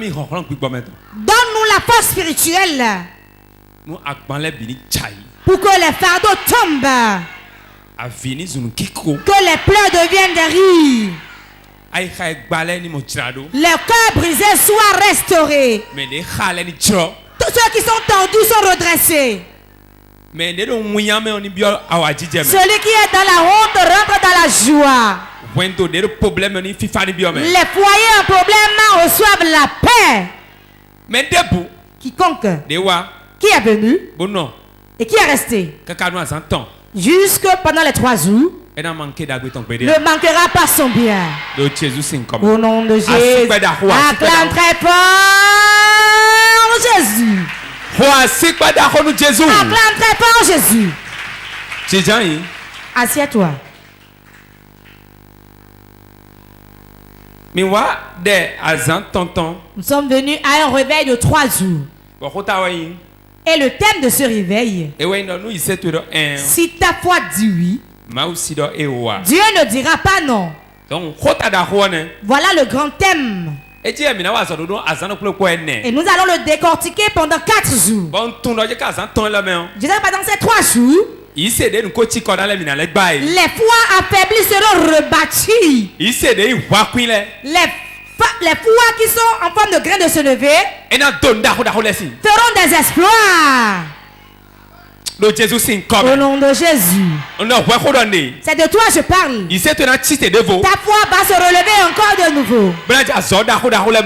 Donne-nous la force spirituelle pour que les fardeaux tombent, que les pleurs deviennent des rires, les cœurs brisés soient restaurés, tous ceux qui sont tendus sont redressés. Celui qui est dans la honte rentre dans la joie. Les foyers en problème reçoivent la paix. Quiconque qui est venu et qui est resté jusque pendant les 3 jours ne manquera pas son bien. Au nom de Jésus, acclame très fort Jésus. Acclame très fort Jésus. Assieds-toi. Nous sommes venus à un réveil de 3 jours. Et le thème de ce réveil, si ta foi dit oui, Dieu ne dira pas non. Voilà le grand thème. Et nous allons le décortiquer pendant 4 jours. Je dirais pendant ces 3 jours, les foi affaiblies seront rebâties. Les foi qui sont en forme de grain de se lever feront des exploits. Au nom de Jésus. C'est de toi je parle. Ta foi va se relever encore de nouveau.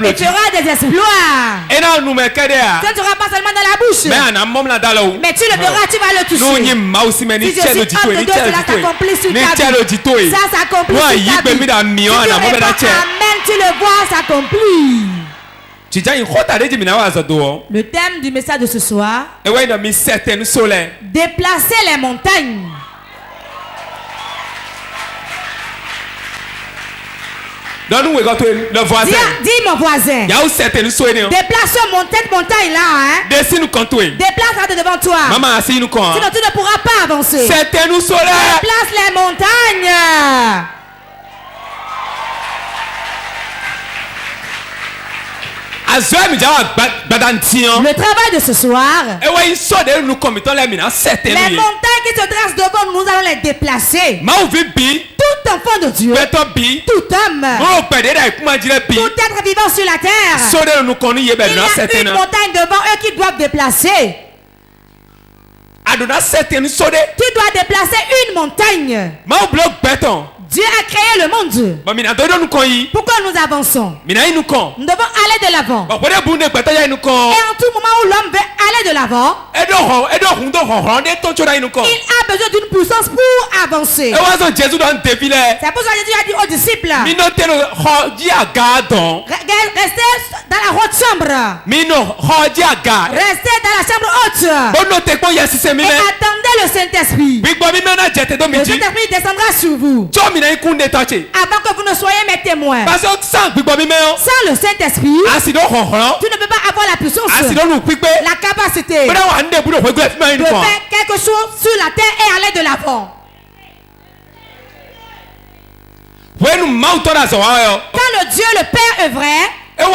Et tu auras des exploits. Ce ne sera pas seulement dans la bouche. Mais tu le verras, tu vas le toucher. Si je suis homme de Dieu, cela s'accomplit sur ta vie. Ça s'accomplit sur ta vie. Tu réponds amen, tu le vois s'accomplir. Le thème du message de ce soir, déplacer les montagnes. Dis mon voisin, déplace cette montagne là, hein? Déplace devant toi. Sinon tu ne pourras pas avancer. Déplace les montagnes. Le travail de ce soir, les montagnes qui se dressent devant nous, nous allons les déplacer. Tout enfant de Dieu, tout homme, tout être vivant sur la terre, il y a une montagne devant eux qu'ils doivent déplacer. Tu dois déplacer une montagne. Dieu a créé le monde. Pourquoi nous avançons? Nous devons aller de l'avant. Et en tout moment où l'homme veut aller de l'avant, il a besoin d'une puissance pour avancer. C'est pour ça que Jésus a dit aux disciples, restez dans la haute chambre. Restez dans la chambre haute. Et attendez le Saint-Esprit. Le Saint-Esprit descendra sur vous. Avant que vous ne soyez mes témoins. Sans le Saint-Esprit, tu ne peux pas avoir la puissance, la capacité de faire quelque chose sur la terre et aller de l'avant. Quand le Dieu le Père est vrai, il a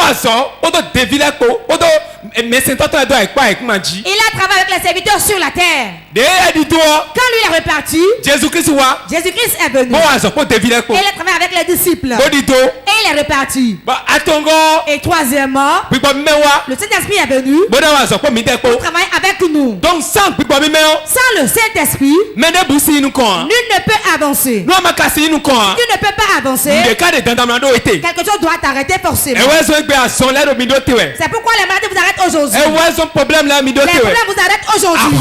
travaillé avec les serviteurs sur la terre. Quand lui est reparti, Jésus-Christ est venu. Et il a travaillé avec les disciples. Et il est reparti. Et troisièmement, le Saint-Esprit est venu pour travailler avec nous. Donc sans le Saint-Esprit, nul ne peut avancer. Tu ne peux pas avancer. Quelque chose doit t'arrêter forcément. C'est pourquoi les maladies vous arrêtent aujourd'hui. Les problèmes vous arrêtent aujourd'hui.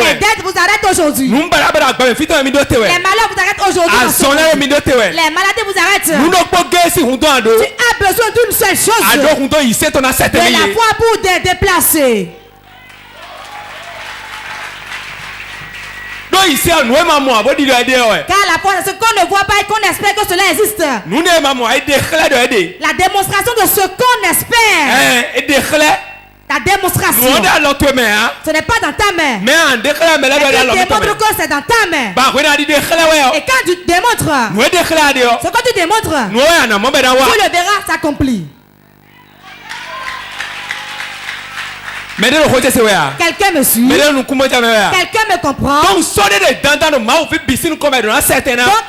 Les dettes vous arrêtent aujourd'hui. Les malheurs vous arrêtent aujourd'hui. Les maladies vous arrêtent. Tu as besoin d'une seule chose, de la foi pour te déplacer. Car la foi c'est ce qu'on ne voit pas et qu'on espère que cela existe. La démonstration de ce qu'on espère. La démonstration, ce n'est pas dans ta main. Mais tu démontres que c'est dans ta main. Et quand tu démontres, ce que tu démontres, tu le verras s'accomplir. Quelqu'un me suit. Quelqu'un me comprend. Donc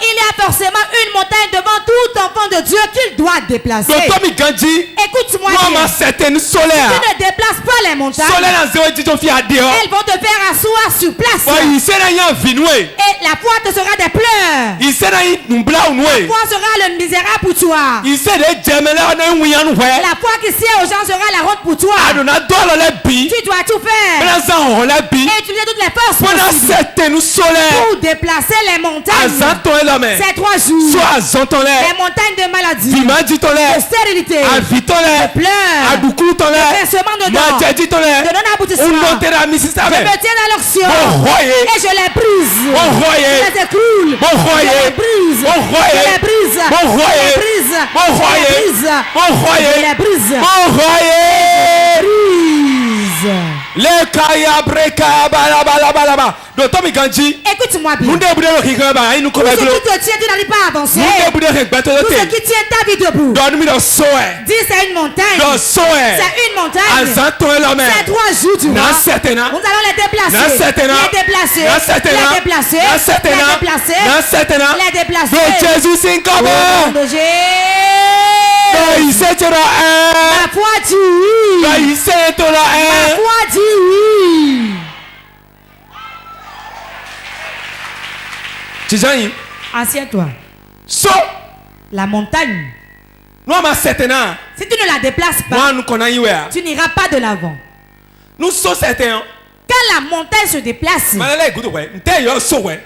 il y a forcément une montagne devant tout enfant de Dieu qu'il doit déplacer. Écoute-moi bien. Tu ne déplaces pas les montagnes. Elles vont te faire asseoir sur place. Et la foi te sera des pleurs. La foi sera le misérable pour toi. La foi qui sied aux gens sera la honte pour toi. Tu dois tout faire. Et utiliser toutes les forces pour déplacer les montagnes. Ces 3 jours. Les montagnes de maladie, de stérilité, de pleurs, de versement de dents, de non-aboutissement. Je me tiens dans l'onction et je les brise. Je les écroule. Je les brise. Je les brise. Je les brise. Je les brise. Le kaya breka balabalaba. Écoute-moi bien. Tout ce qui te tient, tu n'arrives pas à avancer. Tout ce qui tient ta vie debout. Dis c'est une montagne. C'est une montagne. C'est 3 jours du mois. Nous allons les déplacer. Les déplacer. Les déplacer. Les déplacer. De Jésus c'est comme. De Jésus. Ma foi dit oui. Ma foi dit oui. Assieds-toi. La montagne. Si tu ne la déplaces pas, tu n'iras pas de l'avant. Quand la montagne se déplace,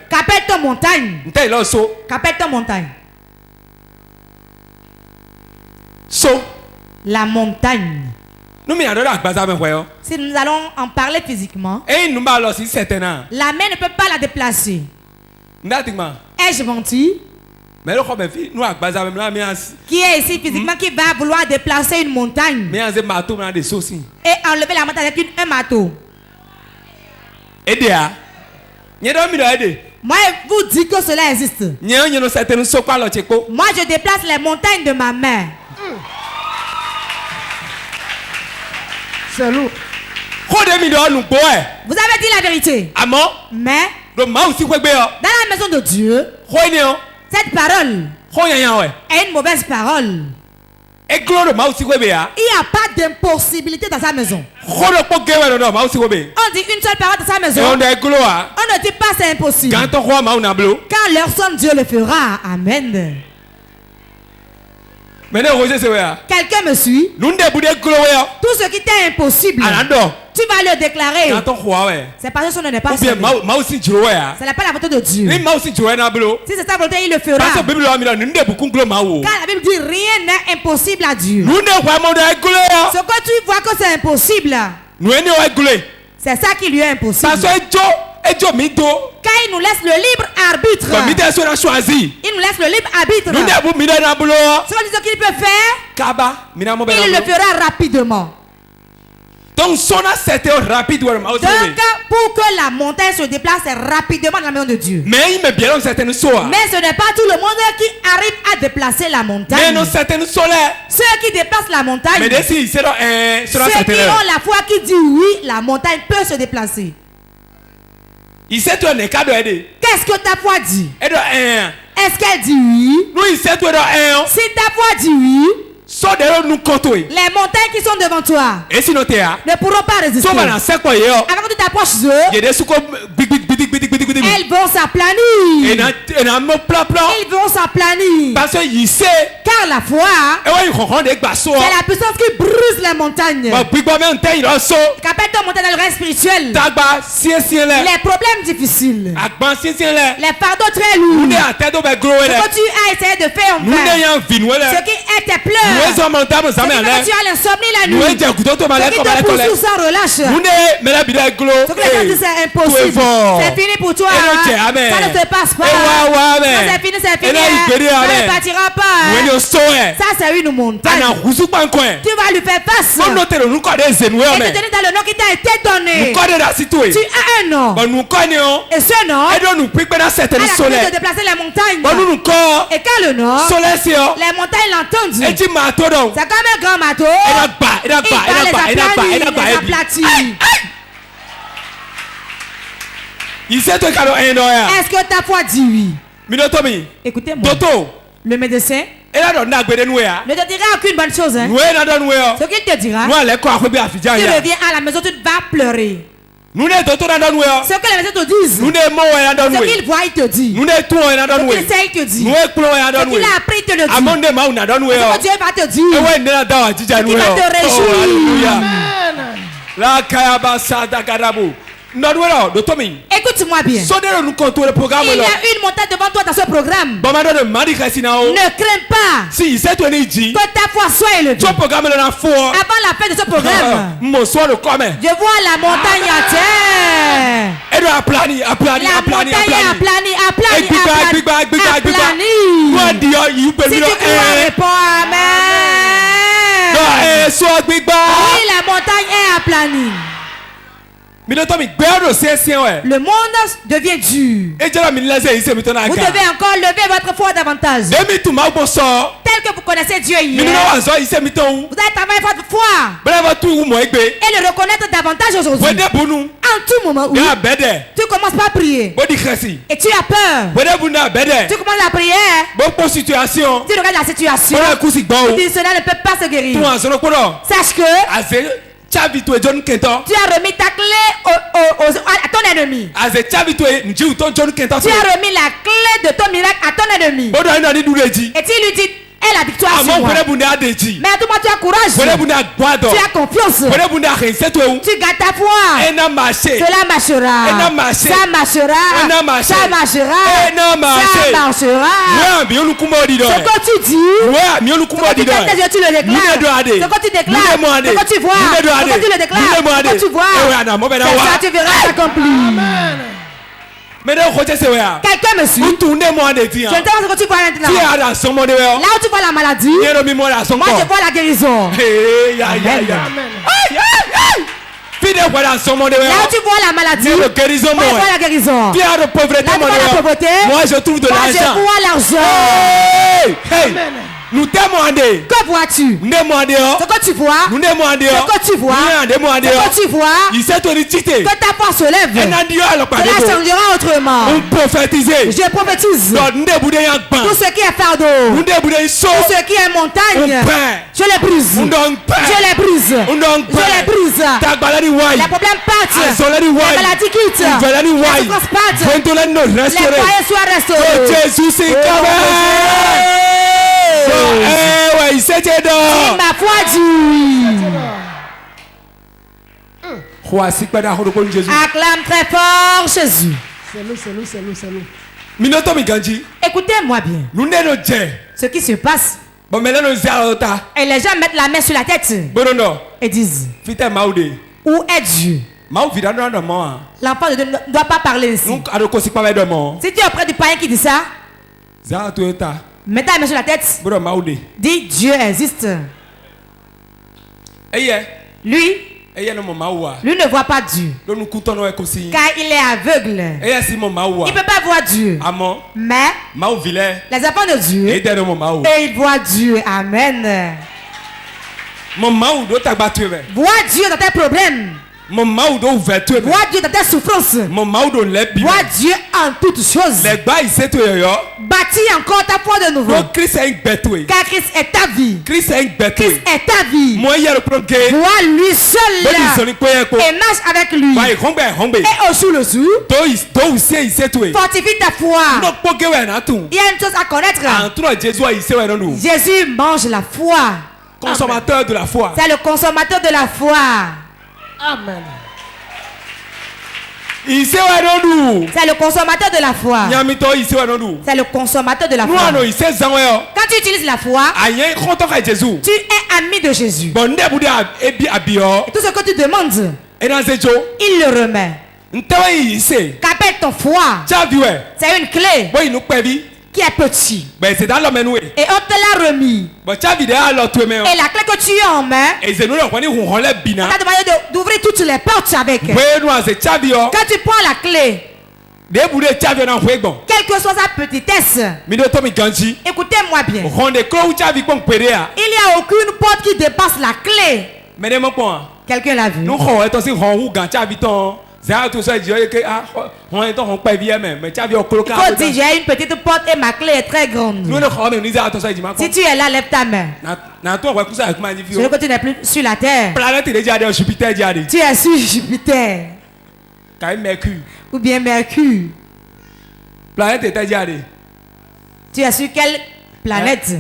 qu'appelle ton montagne? Qu'appelle ton montagne? La montagne. Si nous allons en parler physiquement, la main ne peut pas la déplacer. Ai-je menti? Qui est ici physiquement qui va vouloir déplacer une montagne et enlever la montagne avec un marteau? Moi, je vous dis que cela existe. Moi, je déplace les montagnes de ma main. C'est lourd. Vous avez dit la vérité. Mais dans la maison de Dieu, cette parole est une mauvaise parole. Il n'y a pas d'impossibilité dans sa maison. On dit une seule parole dans sa maison. On ne dit pas c'est impossible. Quand leur son Dieu le fera. Amen. Quelqu'un me suit? Tout ce qui t'est impossible, tu vas le déclarer. C'est parce que ce n'est pas ça. Ce n'est pas la volonté de Dieu. Si c'est sa volonté, il le fera. Car la Bible dit rien n'est impossible à Dieu. Ce que tu vois que c'est impossible, c'est ça qui lui est impossible. Car il nous laisse le libre arbitre. Il nous laisse le libre arbitre. Ce qu'il peut faire, il le fera rapidement. Donc pour que la montagne se déplace rapidement dans la maison de Dieu. Mais ce n'est pas tout le monde qui arrive à déplacer la montagne. Ceux qui déplacent la montagne, ceux qui ont la foi qui dit oui, la montagne peut se déplacer. Qu'est-ce que ta foi dit? Est-ce qu'elle dit oui? Si ta foi dit oui, les montagnes qui sont devant toi ne pourront pas résister. Avant que tu t'approches d'eux, elles vont s'aplanir. Ils vont s'aplanir. Car la foi, c'est la puissance qui brise les montagnes. Qu'appelle ton montagne dans le reste spirituel? Les problèmes difficiles, les fardeaux très lourds, ce que tu as essayé de faire en vain, ce qui est tes pleurs, ce qui fait que tu as l'insomnie la nuit, ce qui te pousse sans relâche, ce que les gens disent c'est impossible, c'est fini pour toi. toi. Ça ne se passe pas. Ça c'est fini, c'est fini. Ça ne partira pas. Ça c'est une montagne. Tu vas lui faire face. Et te donner dans le nom qui t'a été donné. Tu as un nom. Et ce nom a la capacité de déplacer les montagnes. Et quand le nom, les montagnes l'entendent. C'est comme un grand marteau. Il va les aplatir. Est-ce que ta foi dit oui? Écoutez-moi. Le médecin ne te dira aucune bonne chose. Hein? Ce qu'il te dira, tu reviens à la maison, tu vas pleurer. Ce que les médecins te disent, ce qu'il voit, il te dit. Ce qu'il sait, il te dit. Ce qu'il a appris, il te le dit. Ce que Dieu va te dire, il va te réjouir. Écoute-moi bien. Il y a une montagne devant toi dans ce programme. Ne crains pas que ta foi soit élevée. Avant la fin de ce programme, je vois la montagne entière. La montagne aplanie. Si tu crois, réponds amen. Oui, la montagne est aplanie. Le monde devient dur. Vous devez encore lever votre foi davantage. Tel que vous connaissez Dieu hier. Vous allez travailler votre foi et le reconnaître davantage aujourd'hui. En tout moment où tu commences pas à prier et tu as peur, tu commences la prière, tu regardes la situation, tu dis cela ne peut pas se guérir. Sache que tu as remis ta clé à ton ennemi. Tu as remis la clé de ton miracle à ton ennemi. Et tu lui dis, et la victoire sur moi. Mais à tout moment tu as courage. Tu as confiance. Tu gardes ta foi. Cela marchera. Ça marchera. Ça marchera. Ça marchera. Ce que tu dis, ce que tu fais, tu le déclares. Ce que tu déclares, ce que tu vois, ce que tu le déclares, ce que tu vois, ça tu verras s'accomplir. Quelqu'un me suit. Je ne sais pas ce que tu vois maintenant. Là où tu vois la maladie, moi je vois la guérison. Là où tu vois la maladie, moi je vois la guérison. Là où tu vois la pauvreté, moi je vois l'argent. Nous demandons. Que vois-tu? Ce que tu vois. Ce que tu vois. Ce que tu vois. Que ta foi se lève. Cela changera autrement. Je prophétise. Tout ce qui est fardeau. Tout ce qui est montagne. Je les brise. Je les brise. Je les brise. Les problèmes partent. Les maladies quittent. Les souffrances partent. Les foyers soient restaurés. Jésus c'est ma foi dit. Acclame très fort Jésus. Écoutez-moi bien. Ce qui se passe. Et les gens mettent la main sur la tête et disent, où est Dieu? L'enfant ne doit pas parler ici. Si tu es auprès du païen qui dit ça, mets ta main sur la tête. Dis Dieu existe. Lui ne voit pas Dieu. Car il est aveugle. Il ne peut pas voir Dieu. Mais les enfants de Dieu, et ils voient Dieu. Amen. Vois Dieu dans tes problèmes. Vois Dieu dans tes souffrances. Vois Dieu en toutes choses. Bâtis encore ta foi de nouveau. Car Christ est ta vie. Christ est ta vie. Vois lui seul et marche avec lui. Et au jour le jour, fortifie ta foi. Il y a une chose à connaître. Jésus mange la foi. Consommateur de la foi. C'est le consommateur de la foi. Amen. C'est le consommateur de la foi. C'est le consommateur de la foi. Quand tu utilises la foi, tu es ami de Jésus. Et tout ce que tu demandes, il le remet. Qu'appelle ton foie. C'est une clé qui est petite. Et on te l'a remis. Et la clé que tu as en main, on t'a demandé d'ouvrir toutes les portes avec. Quand tu prends la clé, quelle que soit sa petitesse, écoutez-moi bien, il n'y a aucune porte qui dépasse la clé. Quelqu'un l'a vu? Il faut dire j'ai une petite porte et ma clé est très grande. Si tu es là, lève ta main. Je veux que tu n'es plus sur la terre. Tu es sur Jupiter. Ou bien Mercure. Tu es sur quelle planète?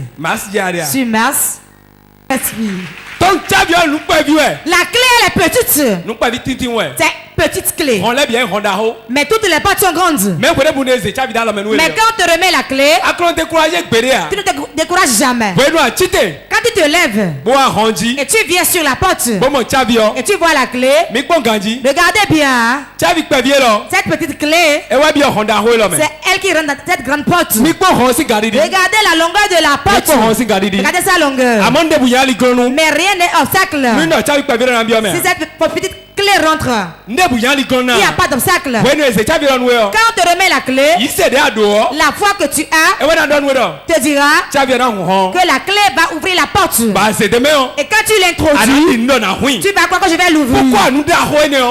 Sur Mars. La clé elle est petite. C'est petite clé. Mais toutes les portes sont grandes. Mais quand on te remet la clé, tu ne te décourages jamais. Quand tu te lèves et tu viens sur la porte et tu vois la clé, regardez bien. Cette petite clé, c'est elle qui rentre dans cette grande porte. Regardez la longueur de la porte. Regardez sa longueur. Mais rien n'est obstacle. Si cette petite clé rentre, il n'y a pas d'obstacle. Quand on te remet la clé, la foi que tu as te dira que la clé va ouvrir la porte. Et quand tu l'introduis, tu vas croire que je vais l'ouvrir.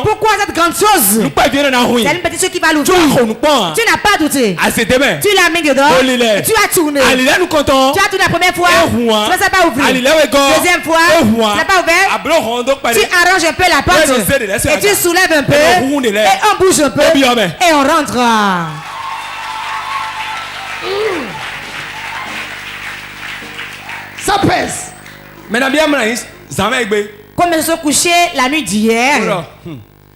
Pourquoi cette grande chose? C'est une petite chose qui va l'ouvrir. Tu n'as pas douté. Tu l'as mis dedans. Et tu as tourné. Tu as tourné la première fois. Ça ne s'est pas ouvert. Deuxième fois, ça n'a pas ouvert. Tu arranges un peu la porte. Et tu soulèves un peu. Et on bouge un peu. Et on rentre. Ça pèse. Comme je suis couché la nuit d'hier.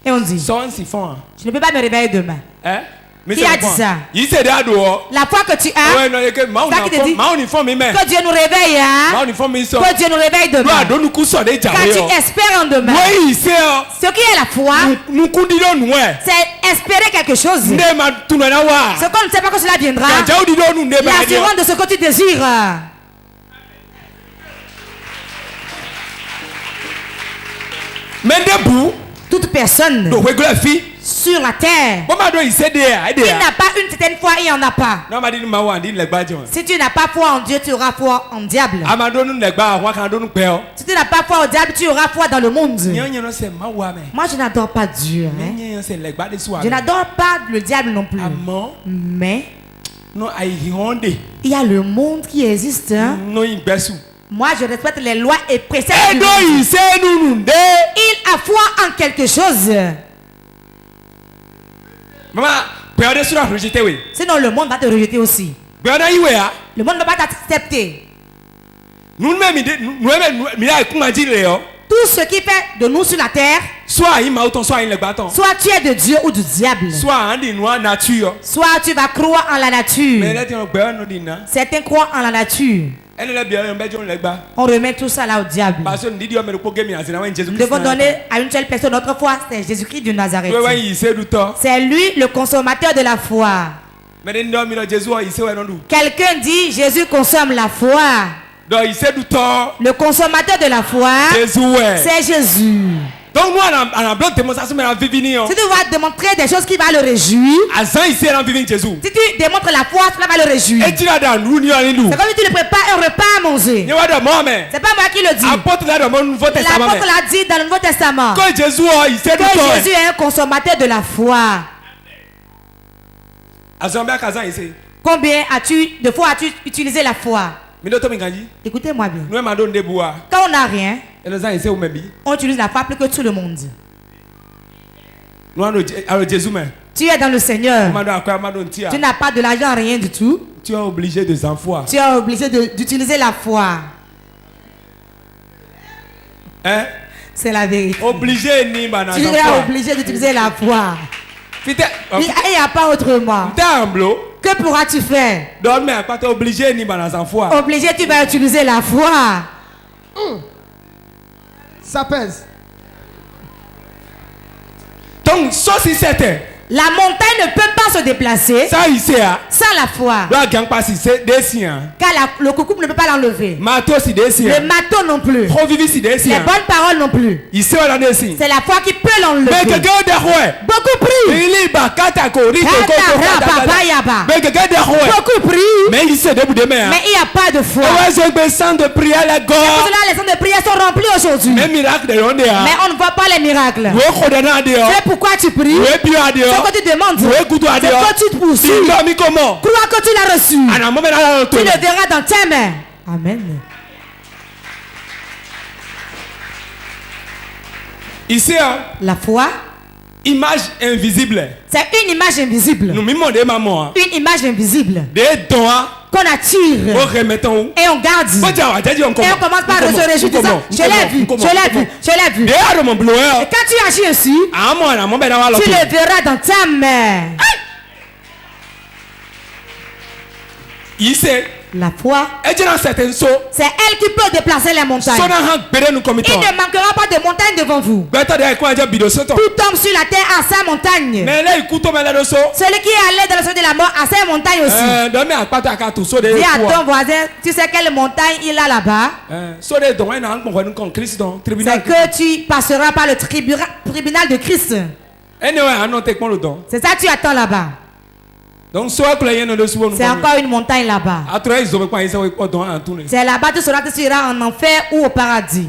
Et on dit, je ne peux pas me réveiller demain. Qui a dit ça? La foi que tu as, ça qui te dit que Dieu nous réveille, que Dieu nous réveille demain. Quand tu espères en demain, ce qui est la foi, c'est espérer quelque chose. Ce qu'on ne sait pas que cela viendra, l'assurance de ce que tu désires. Toute personne sur la terre qui n'a pas une certaine foi, il n'y en a pas. Si tu n'as pas foi en Dieu, tu auras foi en diable. Si tu n'as pas foi au diable, tu auras foi dans le monde. Moi, je n'adore pas Dieu. Je n'adore pas le diable non plus. Mais il y a le monde qui existe. Moi, je respecte les lois et préceptes. Il a foi en quelque chose. Sinon, le monde va te rejeter aussi. Le monde ne va pas t'accepter. Tout ce qui fait de nous sur la terre, soit tu es de Dieu ou du diable. Soit tu vas croire en la nature. Certains croient en la nature. On remet tout ça là au diable. Nous devons donner à une seule personne notre foi, c'est Jésus-Christ de Nazareth. C'est lui le consommateur de la foi. Quelqu'un dit Jésus consomme la foi. Le consommateur de la foi, c'est Jésus. Donc nous, si tu vas démontrer des choses qui vont le réjouir, si tu démontres la foi, cela va le réjouir. C'est comme si tu le prépares un repas à manger. C'est pas moi qui le dis. L'apôtre l'a dit dans le Nouveau Testament que Jésus est un consommateur de la foi. Combien de fois as-tu utilisé la foi? Écoutez-moi bien. Quand on n'a rien, on utilise la foi plus que tout le monde. Tu es dans le Seigneur. Tu n'as pas de l'argent, rien du tout. Tu es obligé de s'en foi. Tu es obligé d'utiliser la foi. Hein? C'est la vérité. Tu es obligé d'utiliser la foi. Il n'y a pas autrement. Que pourras-tu faire? Obligé, tu vas utiliser la foi. Ça pèse. Donc, ça c'est certain. La montagne ne peut pas se déplacer sans la foi. Car le coucou ne peut pas l'enlever. Le marteau non plus. Les bonnes paroles non plus. C'est la foi qui peut l'enlever. Beaucoup prient. Beaucoup prient. Mais il n'y a pas de foi. Les centres de prière sont remplis aujourd'hui. Mais on ne voit pas les miracles. C'est pourquoi tu pries. C'est que tu demandes. C'est que tu te poursuis. Crois que tu l'as reçu. Tu le verras dans tes mains. Amen. Ici, la foi. Image invisible. C'est une image invisible. Une image invisible. Qu'on attire. Et on garde. Et on commence par se réjouir disant, je l'ai vu, je l'ai vu, je l'ai vu. Et quand tu agis ainsi, tu le verras dans ta main. La foi, c'est elle qui peut déplacer les montagnes. Il ne manquera pas de montagne devant vous. Tout tombe sur la terre à sa montagne. Celui qui est allé dans le sens de la mort à sa montagne aussi. Dis à ton voisin, tu sais quelle montagne il a là-bas? C'est que tu passeras par le tribunal de Christ. C'est ça que tu attends là-bas. C'est encore une montagne là-bas. C'est là-bas que tu sauras que tu iras en enfer ou au paradis.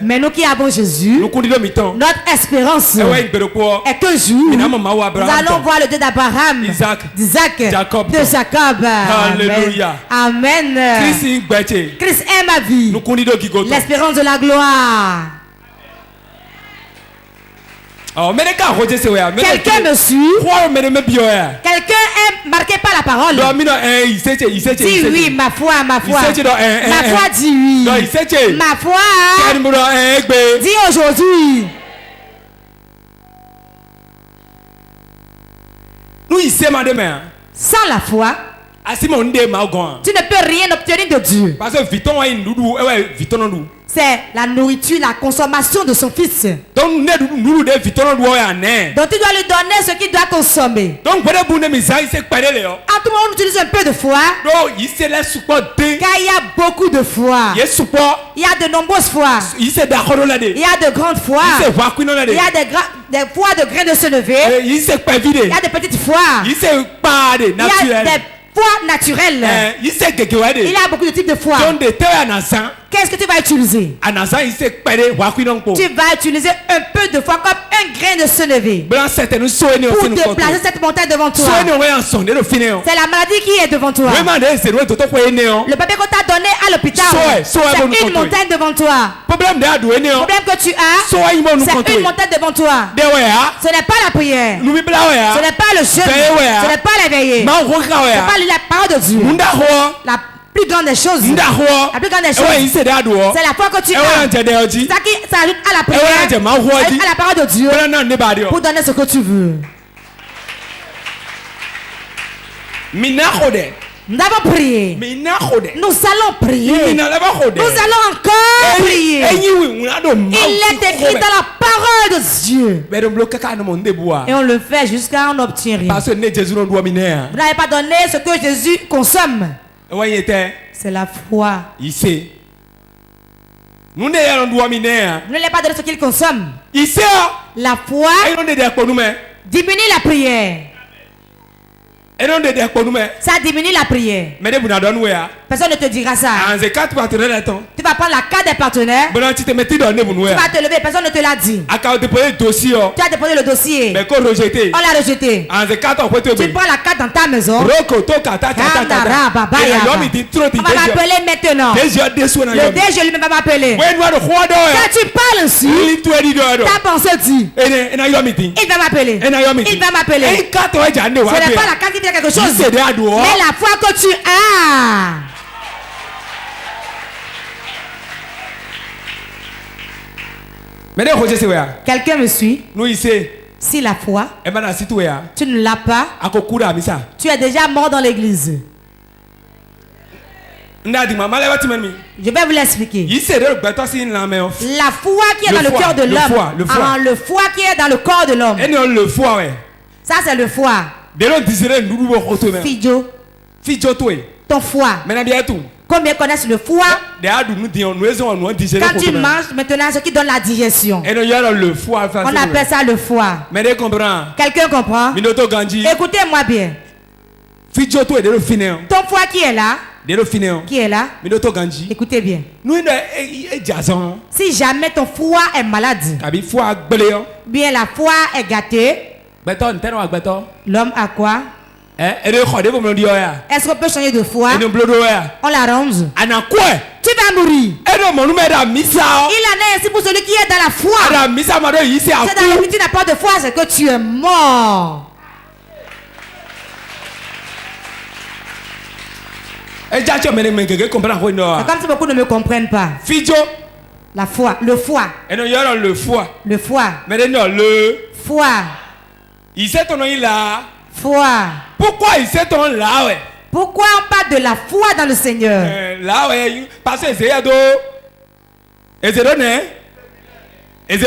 Mais nous qui avons Jésus, notre espérance est qu'un jour, nous allons voir le Dieu d'Abraham, d'Isaac, de Jacob. Alléluia. Amen. Christ est ma vie. L'espérance de la gloire. Quelqu'un me suit. Quelqu'un est marqué par la parole. Dis oui, ma foi, ma foi. Ma foi dit oui. Ma foi dit aujourd'hui. Sans la foi, tu ne peux rien obtenir de Dieu. C'est la nourriture, la consommation de son fils. Donc tu dois lui donner ce qu'il doit consommer. À tout moment, on utilise un peu de foi. Car il y a beaucoup de foi. Il y a de nombreuses foi. Il y a de grandes foi. Il y a des foi de grains de se lever. Il y a des petites foi. Il y a des foi naturelle. Il y a beaucoup de types de foi. Qu'est-ce que tu vas utiliser? Tu vas utiliser un peu de foi comme un grain de se lever pour déplacer cette montagne devant toi. C'est la maladie qui est devant toi. Le papier qu'on t'a donné à l'hôpital, c'est une montagne devant toi. Le problème que tu as, c'est une montagne devant toi. Ce n'est pas la prière. Ce n'est pas le jeûne. Ce n'est pas l'éveiller. Ce n'est pas la parole de Dieu. La plus grande des choses. La plus grande des choses, c'est la foi que tu as. C'est ça qui s'ajoute à la prière, à la parole de Dieu, pour donner ce que tu veux. Nous avons prié. Nous allons prier. Nous allons encore prier. Il est écrit dans la parole de Dieu. Et on le fait jusqu'à on n'obtient rien. Vous n'avez pas donné ce que Jésus consomme. C'est la foi. Nous ne l'avons pas donné ce qu'il consomme. La foi diminue la prière. Ça diminue la prière. Personne ne te dira ça. Tu vas prendre la carte des partenaires. Tu vas te lever, personne ne te l'a dit. Tu as déposé le dossier. On l'a rejeté. Tu prends la carte dans ta maison. On va m'appeler maintenant. Le DG lui-même va m'appeler. Quand tu parles ainsi, ta pensée dit, il va m'appeler. Il va m'appeler. Ce n'est pas la carte qui dit quelque chose, mais la foi que tu as. Quelqu'un me suit? Si la foi, tu ne l'as pas, tu es déjà mort dans l'église. Je vais vous l'expliquer. La foi qui est dans le cœur de l'homme. Le foie qui est dans le corps de l'homme. Ça c'est le foie. Fidjo. Ton foie. Combien connaissent le foie? Quand tu manges, maintenant, ce qui donne la digestion. On appelle ça le foie. Quelqu'un comprend? Écoutez-moi bien. Ton foie qui est là? Qui est là? Écoutez bien. Si jamais ton foie est malade, bien la foie est gâtée, l'homme a quoi? Est-ce qu'on peut changer de foie? On l'arrange. Tu vas mourir. Il en est ainsi pour celui qui est dans la foi. C'est dans la vie, tu n'as pas de foi, c'est que tu es mort. C'est comme si beaucoup ne me comprennent pas. La foi, le foie. Le foie. Le foie. Foi. Foi. Pourquoi il s'est ton là? Pourquoi on parle de la foi dans le Seigneur? Là, parce que c'est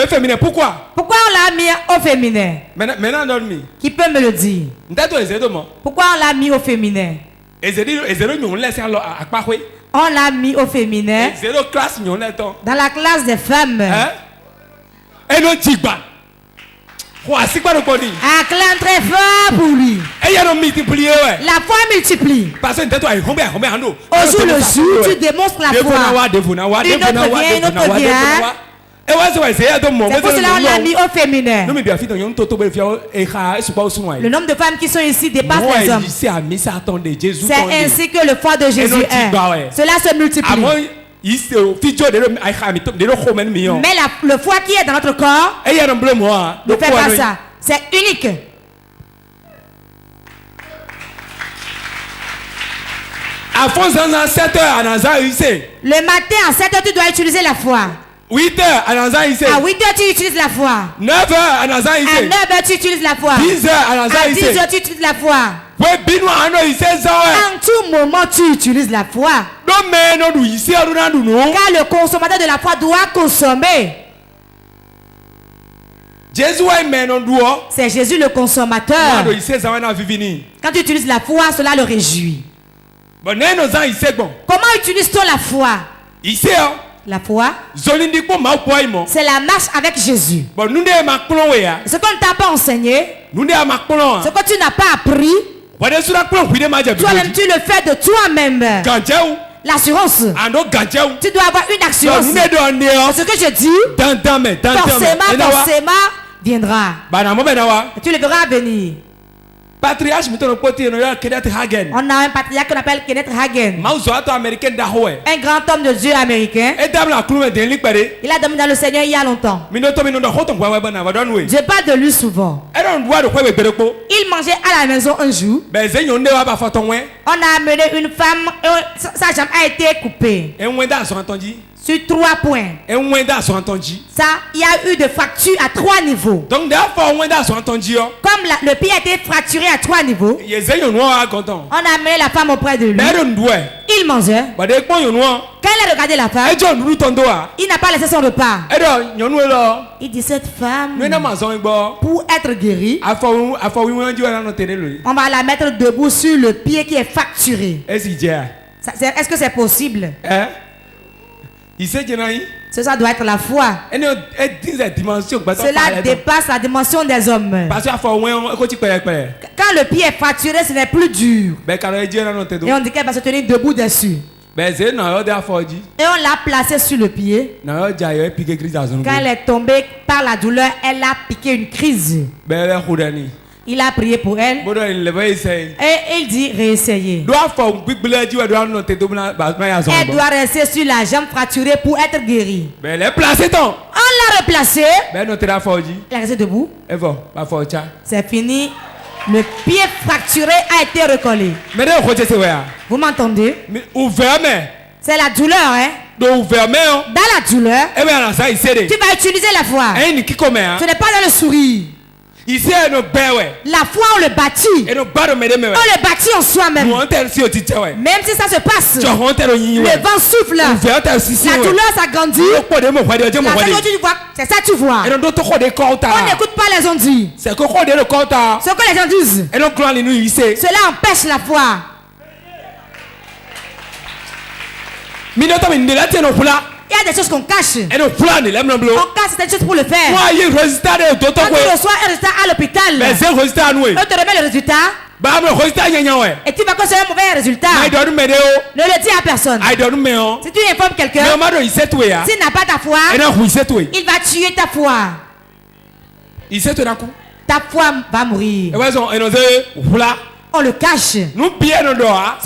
féminin. Pourquoi? Pourquoi on l'a mis au féminin? Maintenant, qui peut me le dire? Pourquoi on l'a mis au féminin? On l'a mis au féminin dans la classe des femmes. Acclame très fort pour lui. La foi multiplie. Au jour le jour, tu démontres la foi. Une autre vient. C'est pour cela qu'on l'a mis au féminin. Le nombre de femmes qui sont ici dépasse les hommes. C'est ainsi que le foie de Jésus est. Cela se multiplie. Mais le foie qui est dans notre corps ne fait pas ça. C'est unique. Le matin à 7h, tu dois utiliser la foi. 8h, à 8h, tu utilises la foi. 9h, à 9h, tu utilises la foi. 10h, à 10h, tu utilises la foi. En tout moment, tu utilises la foi. Car le consommateur de la foi doit consommer. C'est Jésus le consommateur. Quand tu utilises la foi, cela le réjouit. Comment utilises-tu la foi? La foi, c'est la marche avec Jésus. Ce qu'on ne t'a pas enseigné, ce que tu n'as pas appris, toi-même tu le fais de toi-même. L'assurance. Tu dois avoir une assurance. Ce que je dis, forcément viendra. Tu le verras venir. On a un patriarche qu'on appelle Kenneth Hagin. Un grand homme de Dieu américain. Il a dormi dans le Seigneur il y a longtemps. Je parle de lui souvent. Il mangeait à la maison un jour. On a amené une femme. Sa jambe a été coupée. Sur 3 points. Ça, il y a eu des fractures à 3 niveaux. Comme le pied a été fracturé à 3 niveaux, on a amené la femme auprès de lui. Il mangeait. Quand il a regardé la femme, il n'a pas laissé son repas. Il dit, cette femme, pour être guérie, on va la mettre debout sur le pied qui est fracturé. Est-ce que c'est possible? Ça doit être la foi. Cela dépasse la dimension des hommes. Quand le pied est fracturé, ce n'est plus dur. Et on dit qu'elle va se tenir debout dessus. Et on l'a placée sur le pied. Quand elle est tombée par la douleur, elle a piqué une crise. Il a prié pour elle. Et il dit réessayer. Elle doit rester sur la jambe fracturée pour être guérie. On l'a replacée. Elle est restée debout. C'est fini. Le pied fracturé a été recollé. Vous m'entendez? C'est la douleur, hein? Dans la douleur, tu vas utiliser la foi. Ce n'est pas dans le sourire. La foi, on le bâtit. On le bâtit en soi-même. Même si ça se passe, le vent souffle, la douleur s'agrandit. C'est ça que tu vois. On n'écoute pas les gens dire. Ce que les gens disent, cela empêche la foi. Il y a des choses qu'on cache. On cache certaines choses pour le faire. Quand tu reçois un résultat à l'hôpital, on te remet le résultat. Et tu vas considérer un mauvais résultat. Ne le dis à personne. Si tu informes quelqu'un, s'il n'a pas ta foi, il va tuer ta foi. Ta foi va mourir. On le cache. Ce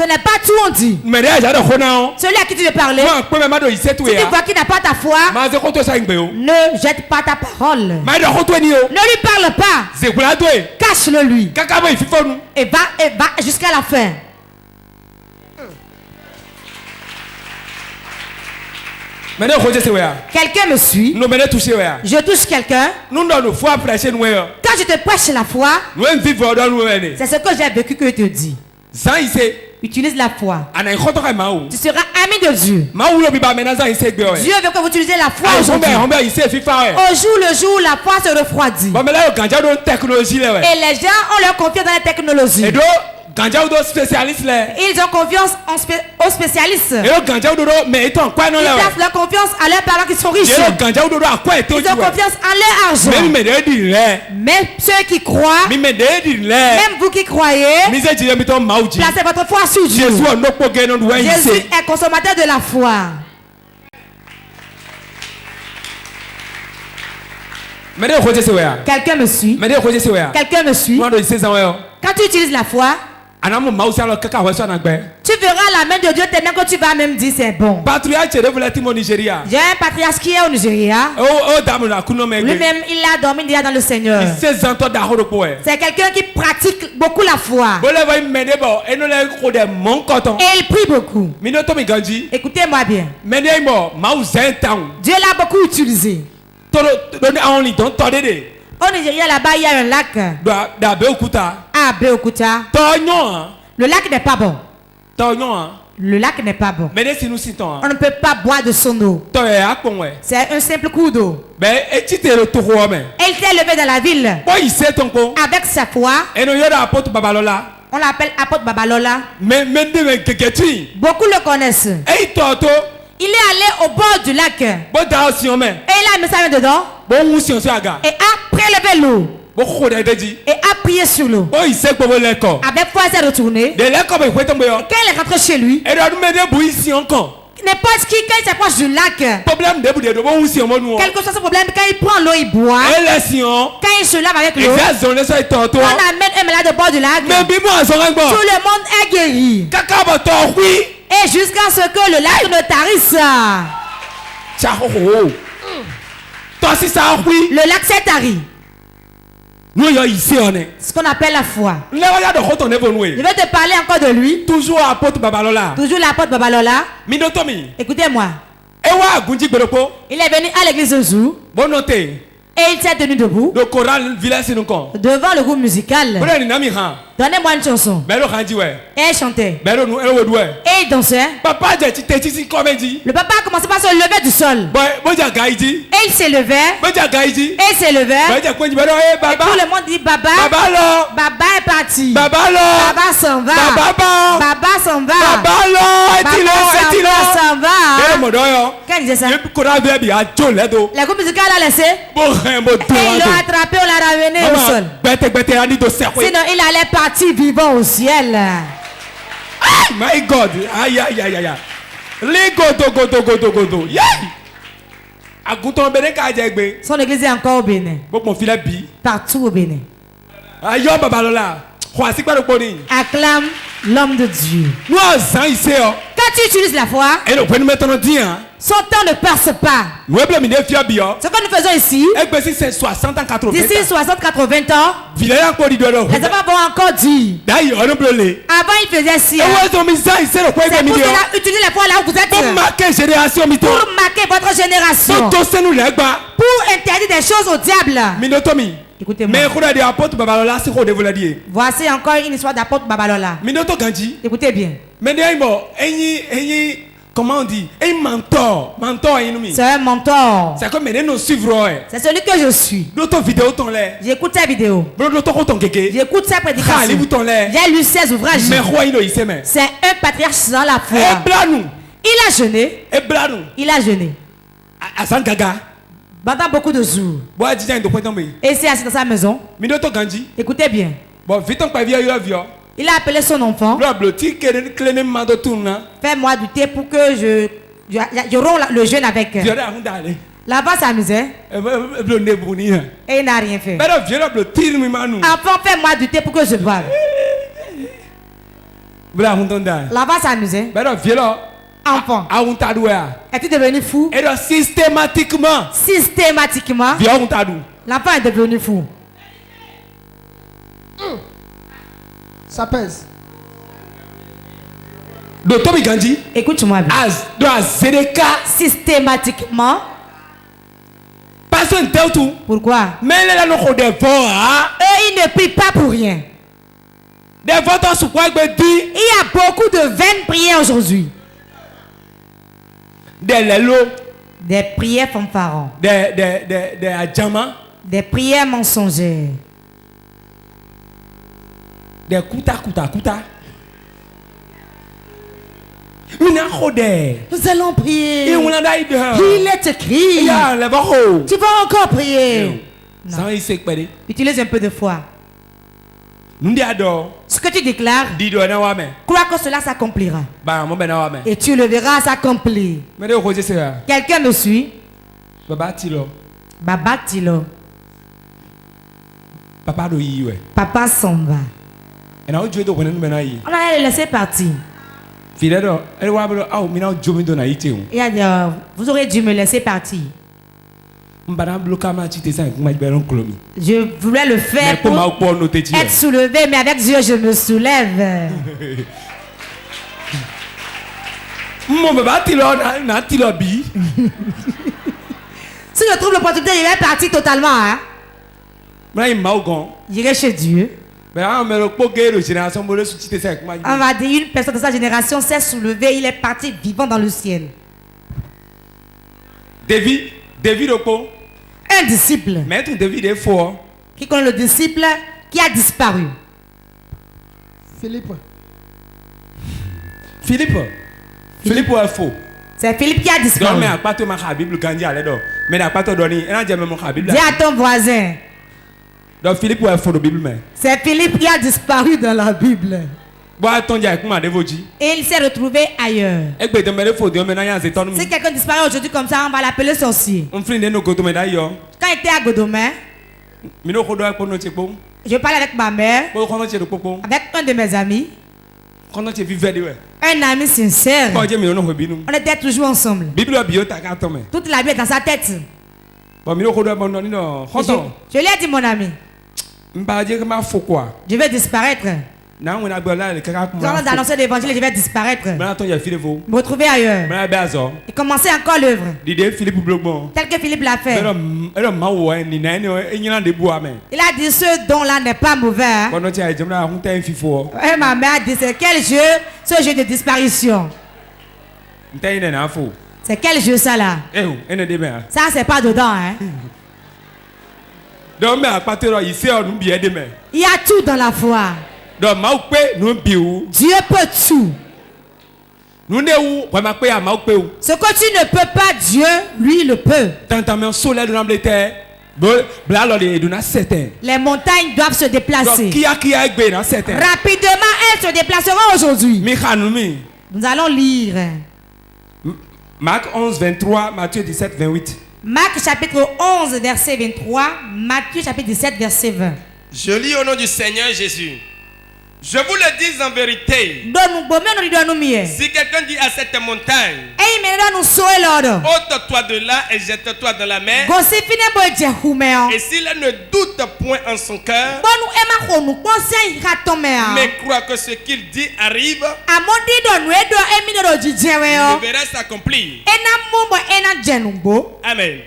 n'est pas tout on dit. Celui à qui tu veux parler, si tu vois qu'il n'a pas ta foi, ne jette pas ta parole. Ne lui parle pas. Cache-le lui. Et va jusqu'à la fin. Quelqu'un me suit. Je touche quelqu'un. Quand je te prêche la foi, c'est ce que j'ai vécu que je te dis. Utilise la foi. Tu seras ami de Dieu. Dieu veut que vous utilisez la foi aujourd'hui. Au jour le jour, la foi se refroidit. Et les gens ont leur confiance dans la technologie. Ils ont confiance aux spécialistes. Ils placent leur confiance à leurs parents qui sont riches. Ils ont confiance en leur argent. Même ceux qui croient, même vous qui croyez, placez votre foi sur Dieu. Jésus est consommateur de la foi. Quelqu'un me suit. Quelqu'un me suit. Quand tu utilises la foi, tu verras la main de Dieu tellement que tu vas même dire c'est bon. J'ai un patriarche qui est au Nigeria. Lui-même, il a dormi déjà dans le Seigneur. C'est quelqu'un qui pratique beaucoup la foi. Et il prie beaucoup. Écoutez-moi bien. Dieu l'a beaucoup utilisé. Au Nigeria, là-bas, il y a un lac. À Beokuta. Le lac n'est pas bon. Le lac n'est pas bon. On ne peut pas boire de son eau. C'est un simple coup d'eau. Elle s'est levée dans la ville avec sa foi. On l'appelle apôtre Babalola. Beaucoup le connaissent. Il est allé au bord du lac. Et il a mis sa main dedans. Et a prélevé l'eau. Et a prié sur l'eau. Avec foi, il s'est retourné. Et quand il est rentré chez lui, n'importe qui, quand il s'approche du lac, quel que soit son problème, quand il prend l'eau, il boit. Quand il se lave avec l'eau, on amène un malade au bord du lac. Tout le monde est guéri. Et jusqu'à ce que le lac ne tarisse. Le lac s'est tari. Ce qu'on appelle la foi. Je vais te parler encore de lui. Toujours l'apôtre Babalola. Écoutez-moi. Il est venu à l'église un jour. Et il s'est tenu debout devant le groupe musical. Donnez-moi une chanson. Et elle chantait. Et il dansait. Le papa a commencé par se lever du sol. Et il s'est levé. Et il s'est levé. Et tout le monde dit Baba. Baba est parti. Baba s'en va. Baba s'en va. Baba s'en va. Quand il disait ça, le groupe musical l'a laissé. Et il l'a attrapé, on l'a ramené au sol. Sinon il allait partir vivant au ciel. My God. Aïe aïe aïe aïe. Son église est encore au Bénin. Partout au Bénin. Acclame l'homme de Dieu. Quand tu utilises la foi, son temps ne passe pas. Ce que nous faisons ici, d'ici 60, 80 ans, les enfants vont encore dire. Avant il faisait ci. C'est pour cela utiliser la foi là où vous êtes. Pour marquer votre génération. Pour interdire des choses au diable. Écoutez-moi. Voici encore une histoire d'apôtre Babalola. Écoutez bien. Comment on dit? Un mentor. C'est un mentor. C'est comme nous suivre. C'est celui que je suis. J'écoute sa vidéo. J'écoute sa prédication. J'ai lu ses ouvrages. C'est un patriarche dans la foi. Il a jeûné. Il a jeûné. Pendant beaucoup de jours. Et c'est assis dans sa maison. Écoutez bien. Il a appelé son enfant. Fais-moi du thé pour que je romps le jeûne avec elle. Là-bas s'amusait. Et il n'a rien fait. Enfant, fais-moi du thé pour que je boive. Là-bas s'amusait. Enfant. Es-tu devenu fou? Systématiquement. L'enfant est devenu fou. Ça pèse. Écoute-moi bien. Systématiquement. Pourquoi? Eux, ils ne prient pas pour rien. Il y a beaucoup de vaines prières aujourd'hui. Des prières fanfarons. Des prières mensongères. Des kuta. Nous allons prier. Il est écrit. Tu vas encore prier. Non. Utilise un peu de foi. Ce que tu déclares, crois que cela s'accomplira. Et tu le verras s'accomplir. Quelqu'un me suit? Baba Tilo. Papa s'en va. On a le laisser partir. Il a dit, vous aurez dû me laisser partir. Je voulais le faire pour être soulevé, mais avec Dieu je me soulève. Si je trouve l'opportunité, il va partir totalement. Hein? J'irai chez Dieu. On va dire une personne de sa génération s'est soulevée, il est parti vivant dans le ciel. Un disciple. Qui connaît le disciple qui a disparu? Philippe est faux. C'est Philippe qui a disparu. Dis à ton voisin. C'est Philippe qui a disparu dans la Bible. Et il s'est retrouvé ailleurs. Si quelqu'un disparaît aujourd'hui comme ça, on va l'appeler sorcier. Quand il était à Godomé, je parlais avec ma mère, avec un de mes amis. Un ami sincère. On était toujours ensemble. Toute la vie est dans sa tête. Je lui ai dit, mon ami, je vais disparaître. Quand on a annoncé l'évangile, je vais disparaître. Me retrouver ailleurs. Et commencer encore l'œuvre. Tel que Philippe l'a fait. Il a dit ce don-là n'est pas mauvais. Hein? Et ma mère a dit c'est quel jeu? Ce jeu de disparition. C'est quel jeu ça là? Ça c'est pas dedans. Hein? Il y a tout dans la foi. Dieu peut tout. Ce que tu ne peux pas, Dieu, lui, le peut. Les montagnes doivent se déplacer. Rapidement, elles se déplaceront aujourd'hui. Nous allons lire. Marc 11, 23, Matthieu 17, 28. Marc chapitre 11, verset 23, Matthieu chapitre 17, verset 20. Je lis au nom du Seigneur Jésus. Je vous le dis en vérité. Si quelqu'un dit à cette montagne, ôte-toi de là et jette-toi dans la mer, et s'il ne doute point en son cœur, mais croit que ce qu'il dit arrive, il verra s'accomplir. Amen.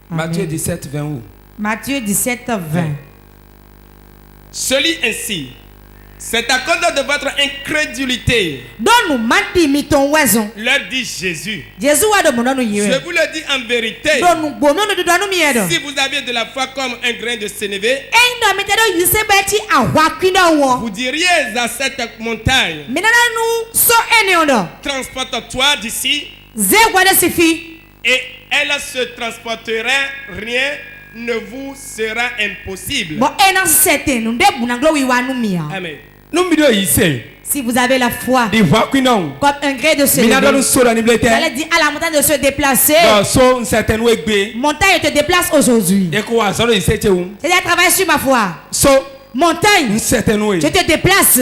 Matthieu 17, 20. Matthieu 17, 20. Celui ainsi. C'est à cause de votre incrédulité. Leur dit Jésus. Je vous le dis en vérité. Si vous aviez de la foi comme un grain de sénévé, vous diriez à cette montagne, transporte-toi d'ici, et elle se transporterait, rien ne vous sera impossible. Amen. Si vous avez la foi comme un grain de sénévé, vous allez dire à la montagne de se déplacer. Montagne te déplace aujourd'hui. C'est-à-dire travailler sur ma foi. Montagne, je te déplace.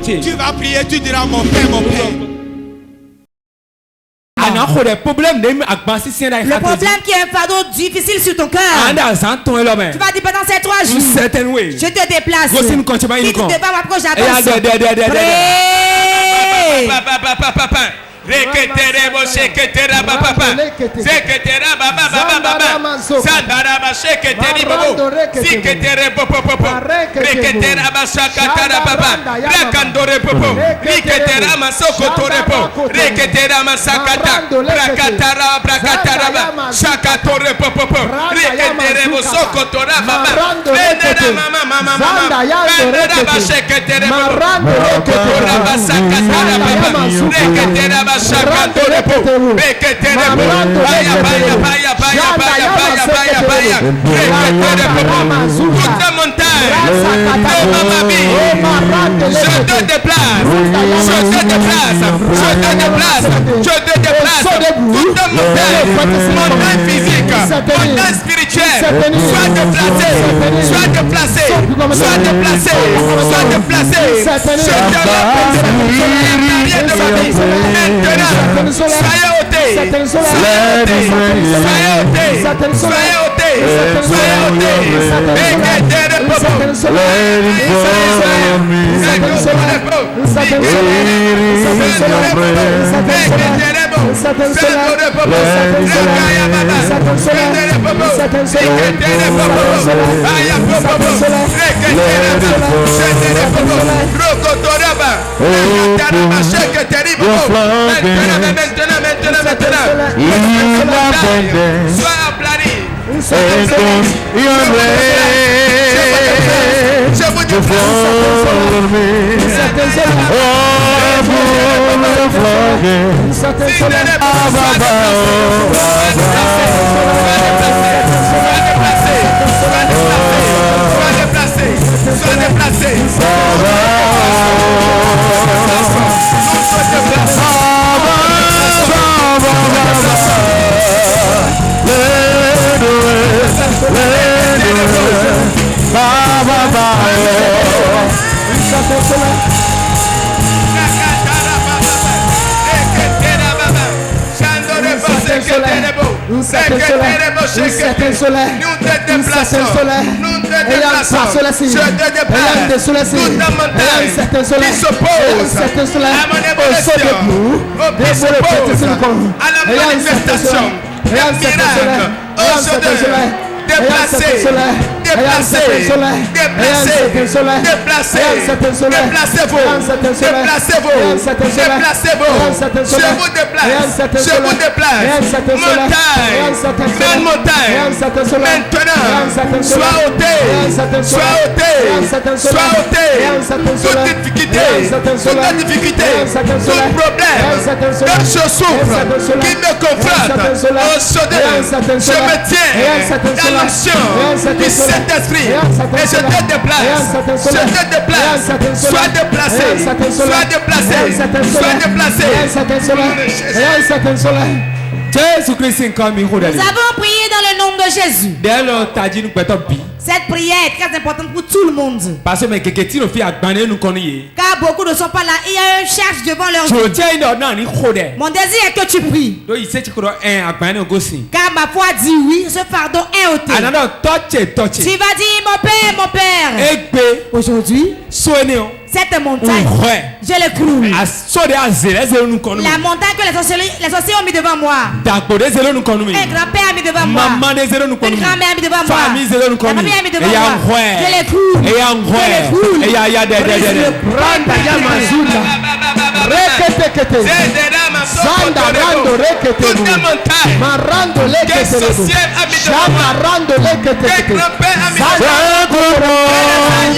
Tu vas prier, tu diras mon Père, mon Père. Le problème qui est un fardeau difficile sur ton cœur. Tu vas dire pendant ces 3 jours, je te déplace. Si tu ne peux pas m'approcher, j'avance. Reketerebo sheketera baba seketera baba sandara ba sheketeri bobo siketera popo reketera ba shakatara baba rakandore popo reketera masoko torepo reketera masakata brakatara ba shakatore popo reketerebo soko tora baba vendera mama vendera ba sheketera bobo tora ba sakatara baba reketera Shakatorepo, Reketerepo, Baya, toute la montagne, ma vie, je te déplace, toute la montagne physique, montagne spirituelle, sois déplacé, je te maintenant, soyez ôtés, sois aplani. Je vous dis sois déplacé. Montagne, maintenant, sois ôté, Sois ôté. Sois ôté. Toute difficulté. Toute difficulté. Tout problème. Quand je souffre, qui me confronte au chaudin, je me tiens dans l'action du Saint-Esprit. Et je te déplace. Je te déplace. Sois déplacé. Sois déplacé. Sois déplacé. Nous avons prié dans le nom de Jésus. Cette prière est très importante pour tout le monde. Car beaucoup ne sont pas là. Il y a une charge devant leur vie. Mon désir est que tu pries. Car ma foi dit oui, ce fardeau est ôté. Tu vas dire mon père. Aujourd'hui, cette montagne, je l'écroule. La montagne que les sorciers ont mis devant moi. Un grand-père a mis devant moi. Une grand-mère a mis devant moi. La famille a mis devant moi. Je l'écroule. Je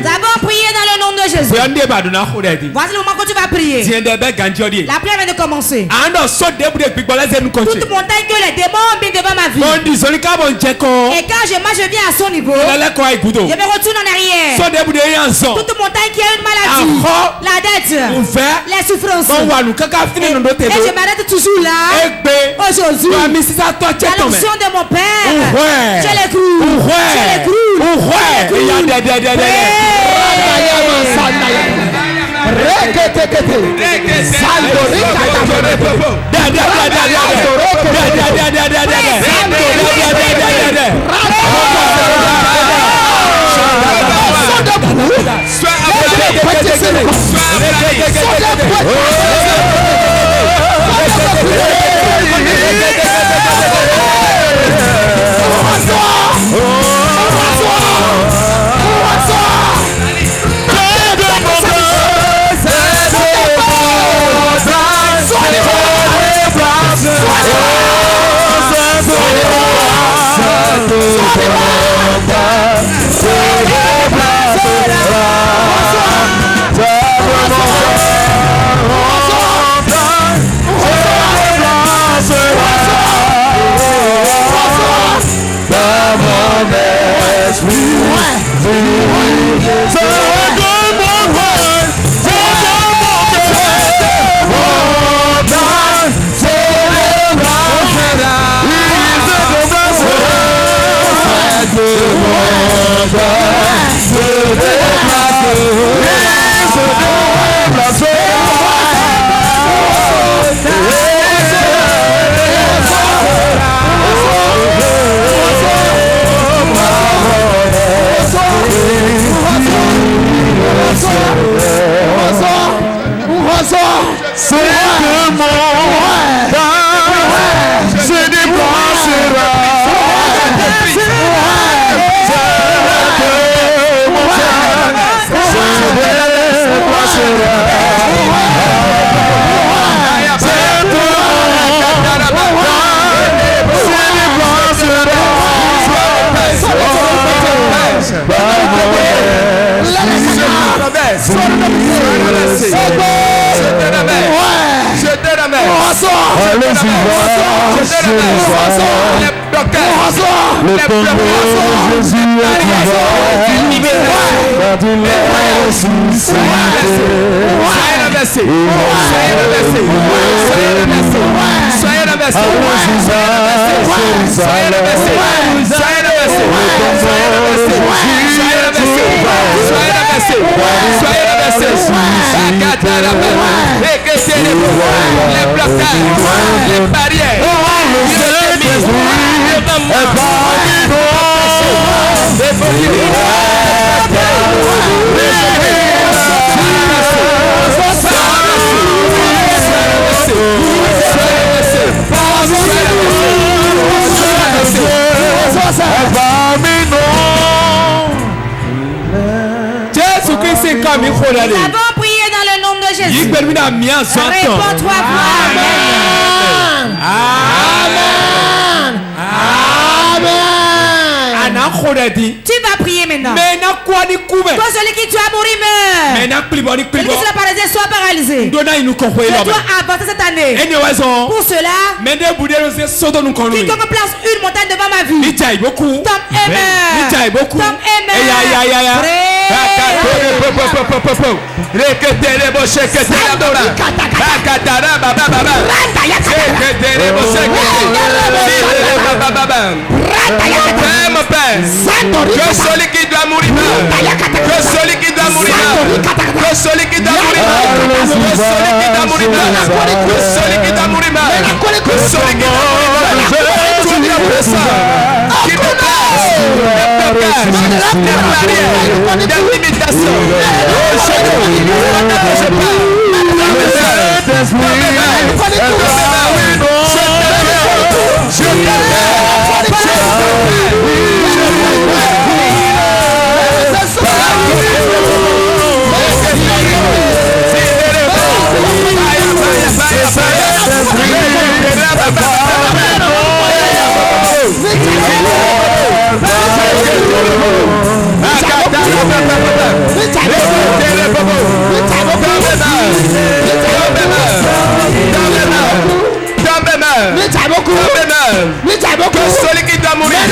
Nous avons prié dans le nom de Jésus. Voici le moment que tu vas prier. La prière vient de commencer. Toute montagne que les démons ont mis devant ma vie. Et quand je marche, je viens à son niveau. Je me retourne en arrière. Toute montagne qui a une maladie, la dette, les souffrances. Et je m'arrête toujours là. Aujourd'hui, la l'onction de mon Père, je l'écroule. Je l'écroule. Nous avons prié dans le nom de Jésus. Réponds-toi, Amen. Amen. Amen. Tu vas prier maintenant. Toi, celui qui tu as mouru meurt. Celui qui se paralysé soit paralysé. Je dois avancer cette année. Pour cela, quiconque place une montagne devant ma vie. Tom aimeur. Tom aimeur. Que celui qui doit mourir meurt. Que celui qui doit mourir meurt. Que celui qui doit mourir meurt. Que celui qui doit mourir meurt. Que celui qui doit mourir meurt. Que celui qui doit mourir meurt. Tout le ça qui me passe des blocages, des barrières, des limitations. Que celui qui doit mourir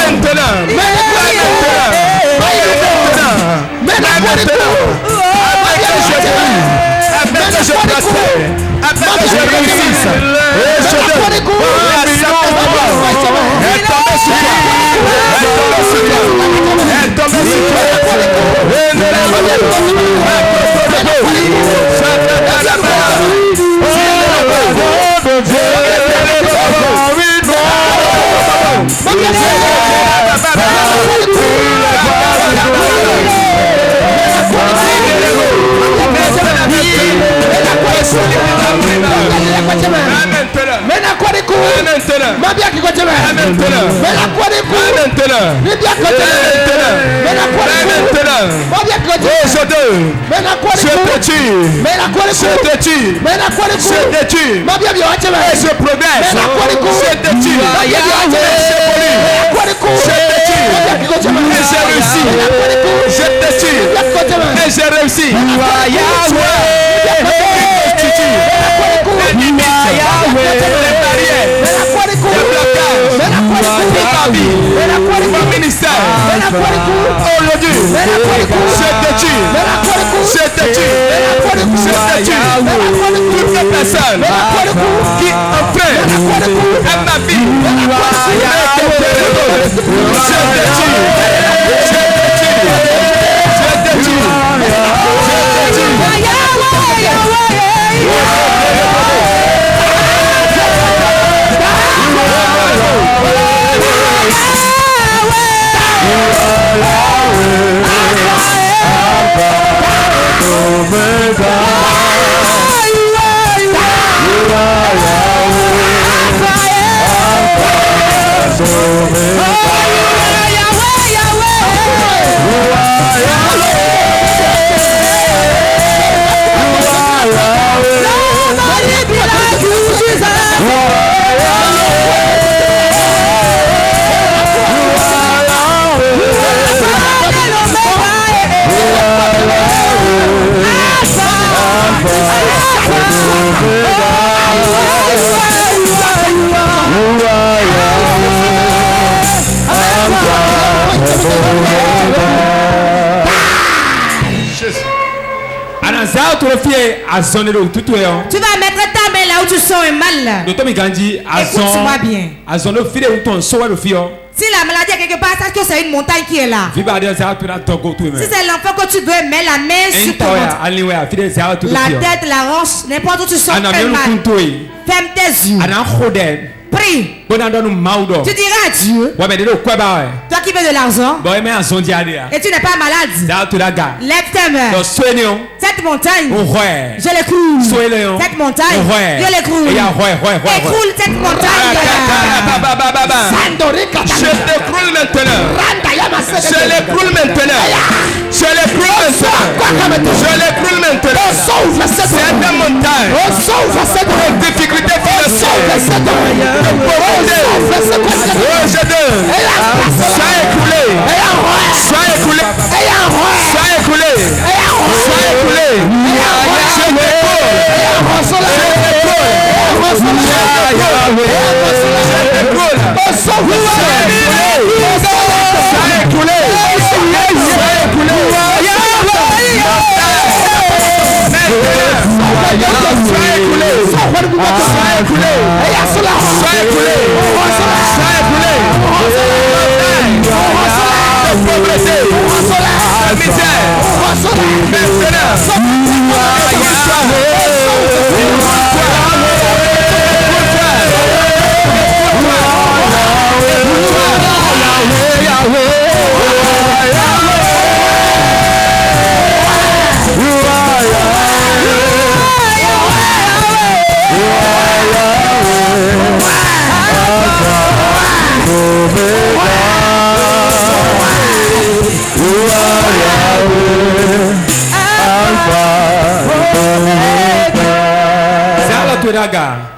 maintenant, Toutes les personnes qui enfreignent ma vie, Tu vas mettre ta main là où tu sens un mal. Écoute-moi bien. Si la maladie est quelque part, sache que c'est une montagne qui est là. Si c'est l'enfant que tu veux, mets la main sur ton ventre. La tête, la hanche, n'importe où tu sens un mal. Ferme tes yeux. Prie. Tu diras à Dieu, toi qui veux de l'argent et tu n'es pas malade, lève tes mains. Cette montagne, je l'écroule. Cette montagne, je l'écroule. Écroule cette montagne. Je l'écroule maintenant. Je l'écroule maintenant. Je l'écroule maintenant. Je l'écroule maintenant. Cette montagne de difficultés financières.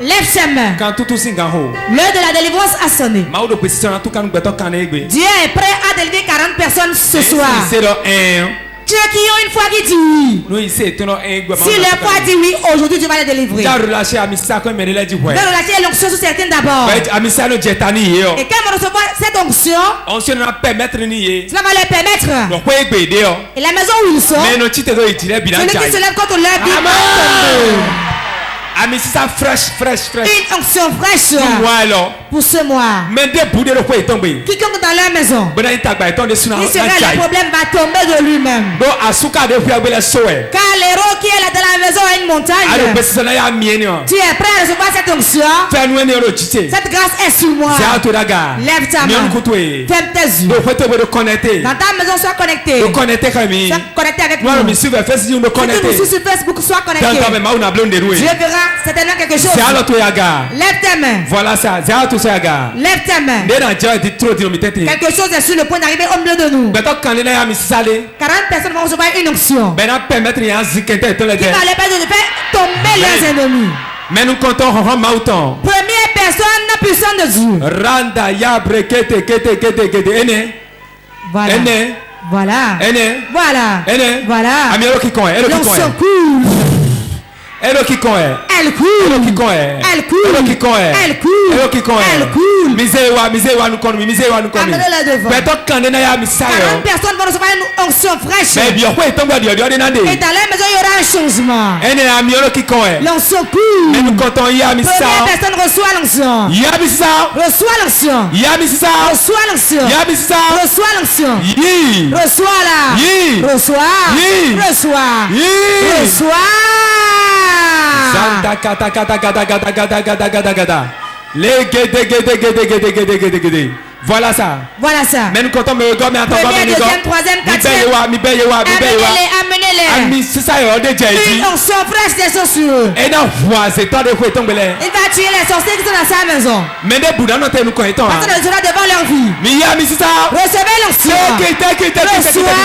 Lève ses mains. L'heure de la délivrance a sonné. Dieu est prêt à délivrer 40 personnes ce soir. Ceux qui ont une foi qui dit oui. Si leur foi dit oui, aujourd'hui tu vas les délivrer. Ils relâcher l'onction sur certains d'abord. Et quand ils vont recevoir cette onction, cela va leur permettre. Et la maison où ils sont, celui qui se lève contre leur vie. Une onction fraîche pour ce mois. Quiconque dans leur maison, il sera le problème va tomber de lui-même. Car l'héros qui est là dans la maison a une montagne. Tu es prêt à recevoir cette onction? Cette grâce est sur moi. Lève ta main. Ferme tes yeux. Dans ta maison, sois connecté. Sois connecté avec moi. Si tu nous suis sur Facebook, sois connecté. Dieu verra certainement quelque chose. Lève tes mains. Voilà ça. Lève tes mains. Quelque chose est sur le point d'arriver au milieu de nous. 40 personnes vont recevoir une onction qui va leur permettre de faire tomber leurs ennemis. Mais nous comptons Première personne puissante de Dieu. Randa ya brekete kete Voilà. Voilà. Voilà. Voilà. L'onction coule. Elle coule. Elle coule. Elle coule. Elle coule. Elle coule. Miséwa nous connaît. Amenez-la devant. 40 personnes vont recevoir une onction fraîche. Et dans la maison, il y aura un changement. L'onction coule. Première personne reçoit l'onction. Reçoit l'onction. Reçoit l'onction. Reçoit l'onction. Reçois-la. Reçois. Reçois. Reçois. Zanta kata kata kata kata kata kata kata kata. Les gede. Voilà ça. Voilà ça. Mais nous comptons me regarder en tant que deuxième, troisième, quatrième. Amenez-les. C'est ça, on est déjà dit. Ils sont fraîches des chaussures. Et non, c'est pas de quoi tomber là. Il va tuer les sorciers qui sont dans sa maison. Mais des bouddhas nous nous connaissons. Parce que nous serons devant leur vie. Mais ya mi ça. Recevez l'onction. Reçois.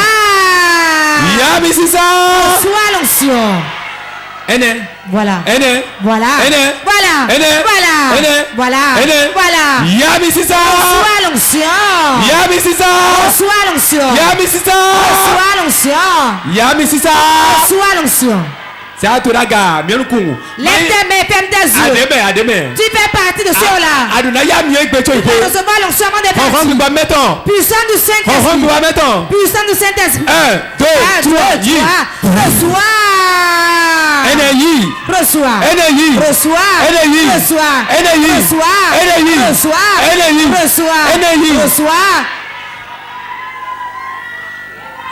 Ya mi ça. Reçois l'onction. Voilà. Voilà. Yami Sisa. Reçois l'onction. Yami Sisa. Reçois l'onction. Yami Sisa. Reçois l'onction. Yami Sisa. Reçois l'onction. C'est à tout raga, mieux nous. Lève tes mains, ferme tes yeux. Ademain. Tu fais partie de ceux-là. Aduna ya mieux que tu peux recevoir l'onction avant de partir. Puissant du Saint-Esprit. Puissant du Saint-Esprit. 1, 2, 3, reçois. Énergie. Reçois. Énergie. Reçois. Énergie. Reçois. Énergie. Reçois. Énergie. Reçois. Énergie. Reçois. Énergie. Reçois.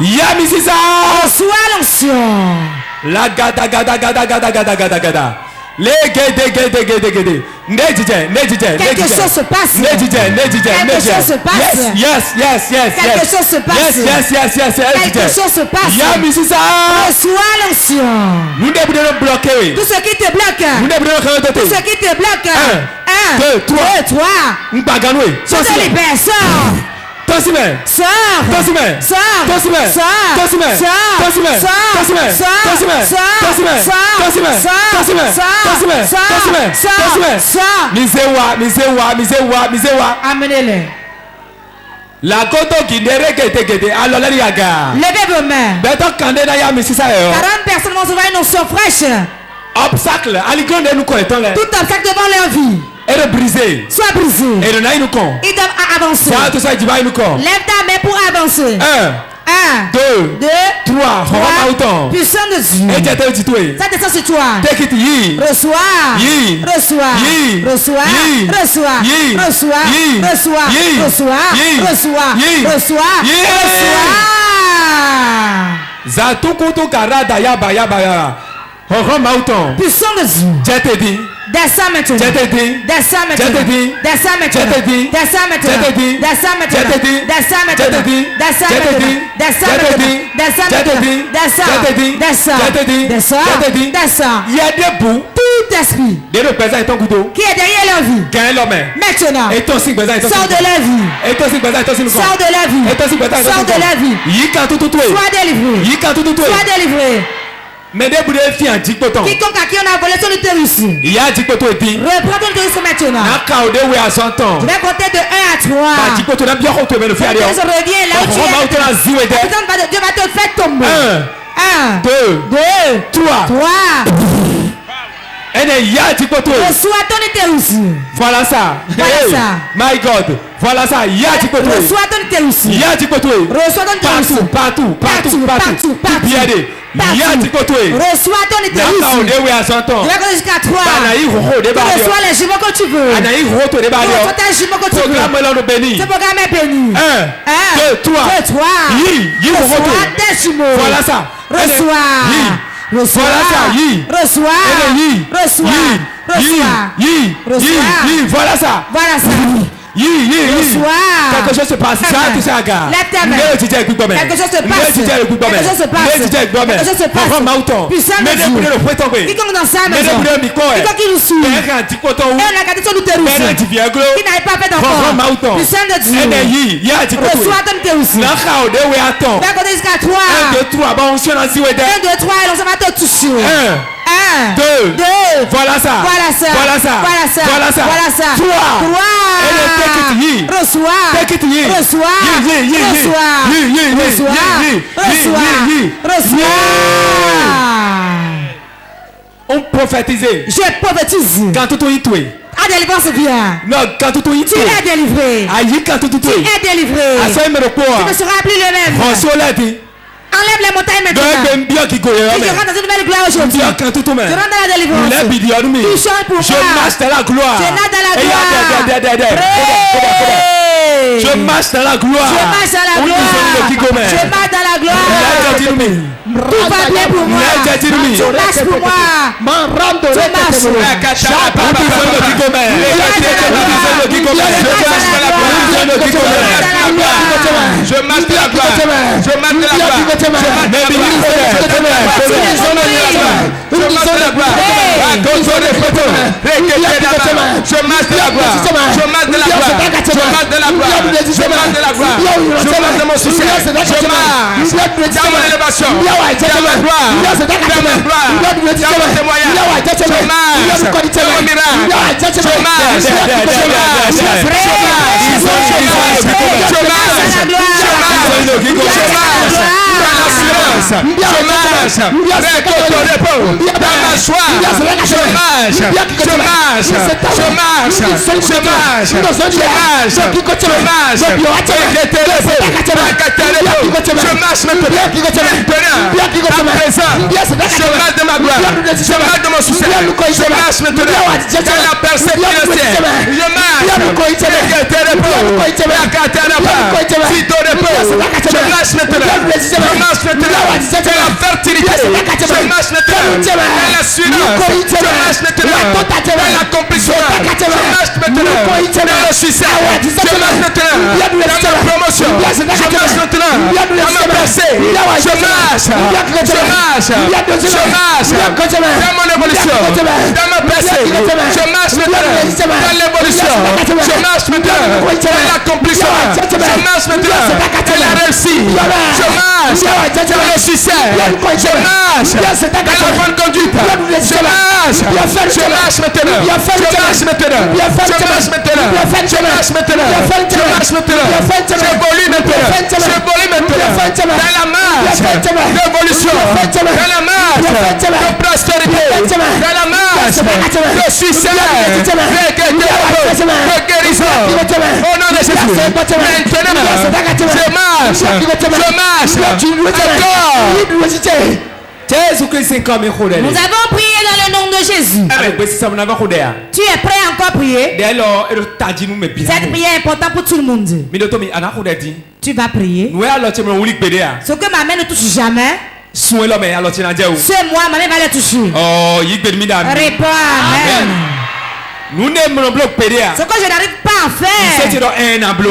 Yami Sisa. Reçois l'onction. La gada. Les gede. Quelque chose se passe. Quelque chose se passe. Yes. Quelque chose se passe. Quelque chose se passe. Yami Sisa. Reçois l'onction. Nous devons bloquer. Tout ce qui te bloque. Tout ce qui te bloque. 1, 2, 3. Nous baganoué. Je te libère. Sors. Misewa. Amenez-les. La koto guinere gete alors là yaga. Levez vos mains. 40 personnes vont recevoir une onction fraîche. Obstacle, aligrande nous connaissons là. Tout obstacle devant leur vie. Et brisé. Soit brisé. Et le naï nous con. Ils doivent avancer. Tout ça dit nous con. Lève ta main pour avancer. 1, 2, 3. Puissant de Dieu. Ça descend sur toi. Take it. Reçois. Zatukutu karada yaba. Puissant de Dieu. Descends maintenant. Il y a des bouts. Tout esprit qui est derrière leur vie. Maintenant. Sors de la vie. Sors de la vie. Sois délivré. Mais des boules filles en dicpoton. Quiconque à qui on a volé son utérus. Il y a dicpoton et puis. Reprends ton utérus maintenant. Je vais compter de 1 à 3. Dicpoton a bien compté mais le faire. Je reviens là où tu es. Dieu va te faire tomber. 1, 2, 3. Reçois ton utérus. Voilà ça. My God. Voilà ça. Reçois ton utérus. Reçois ton utérus. Partout. Reçois ton utérus. Je vais jusqu'à 3. Reçois les jumeaux que tu veux. Reçois tes jumeaux que tu veux. Ce programme est béni. 1, 2, 3. Reçois tes jumeaux. Voilà ça. Reçois. Voilà ça. Quelque chose se passe. Quelque chose se passe. Quiconque dans sa maison. Quiconque qui nous suit. Et on a gardé son utérus. Qui n'avait pas fait d'enfant. Puissant de Dieu. Reçois ton utérus. Tu vas compter jusqu'à 3. 1, 2, 3. Et l'on va te toucher. 1, 2. Voilà ça. 3. On prophétisait. Je prophétise. Quand tout est tué. A délivrance vient. Non, quand tout est tué. Tu es délivré. Aïe, quand tout est tué. Tu es délivré. Tu ne seras plus le même. Enlève les montagnes maintenant. Je rentre dans une nouvelle gloire aujourd'hui. Je rentre dans la délivrance. Tu chantes pour moi. Je marche dans la gloire. Je nage dans la gloire. Je marche dans la gloire. Je marche dans la gloire. Je marche dans la gloire. Tout va bien pour moi. Tu marches pour moi. Tu marches. Je marche de la gloire. Je marche de la gloire. Je marche de la gloire. Nous avons prié dans le nom de Jésus. Tu es prêt à encore prier? Cette prière est importante pour tout le monde. Tu vas prier. Ce que ma main ne touche jamais, ce mois ma main va le toucher. Réponds Amen. Ce que je n'arrive pas à faire,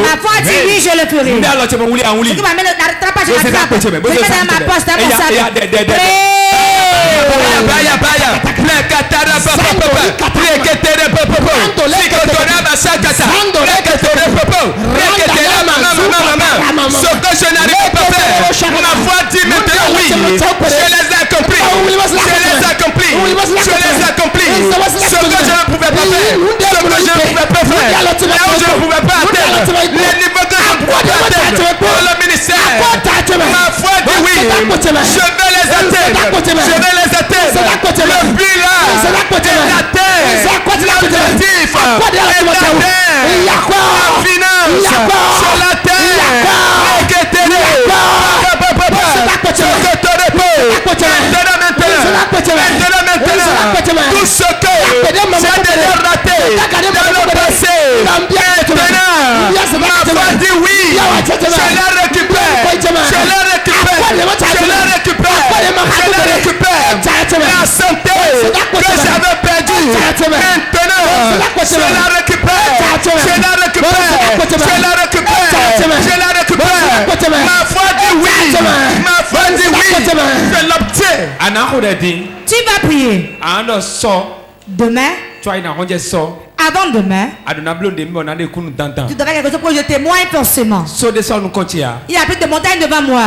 ma foi dit oui, je le ferai. Ce que ma main n'arrêtera pas, je l'attrape. Je mets dans ma poche, dans mon sac. Ce que je n'arrive pas à faire, ma foi dit maintenant oui. Je les ai accomplis. Je les ai accomplis. Je les ai accomplis. Ce que je ne pouvais pas faire, ce que je ne pouvais pas faire, là où je ne pouvais pas atteindre, les niveaux que je ne pouvais pas atteindre pour le ministère, ma foi dit oui. Je vais les atteindre. Je vais les atteindre. Le but là est atteint. L'objectif est atteint. La finance sur la terre. Tout ce que j'ai déjà raté dans le passé, maintenant, ma foi dit oui, je la récupère, je la récupère, je la récupère, je la récupère. La santé que j'avais perdue, maintenant, je la récupère, je la récupère, je la récupère, je la récupère. Ma foi dit oui, ma foi dit oui, je l'obtiens. Tu vas prier. Demain, avant demain, tu devrais quelque chose pour que je témoigne forcément. Il y a plus de montagnes devant moi.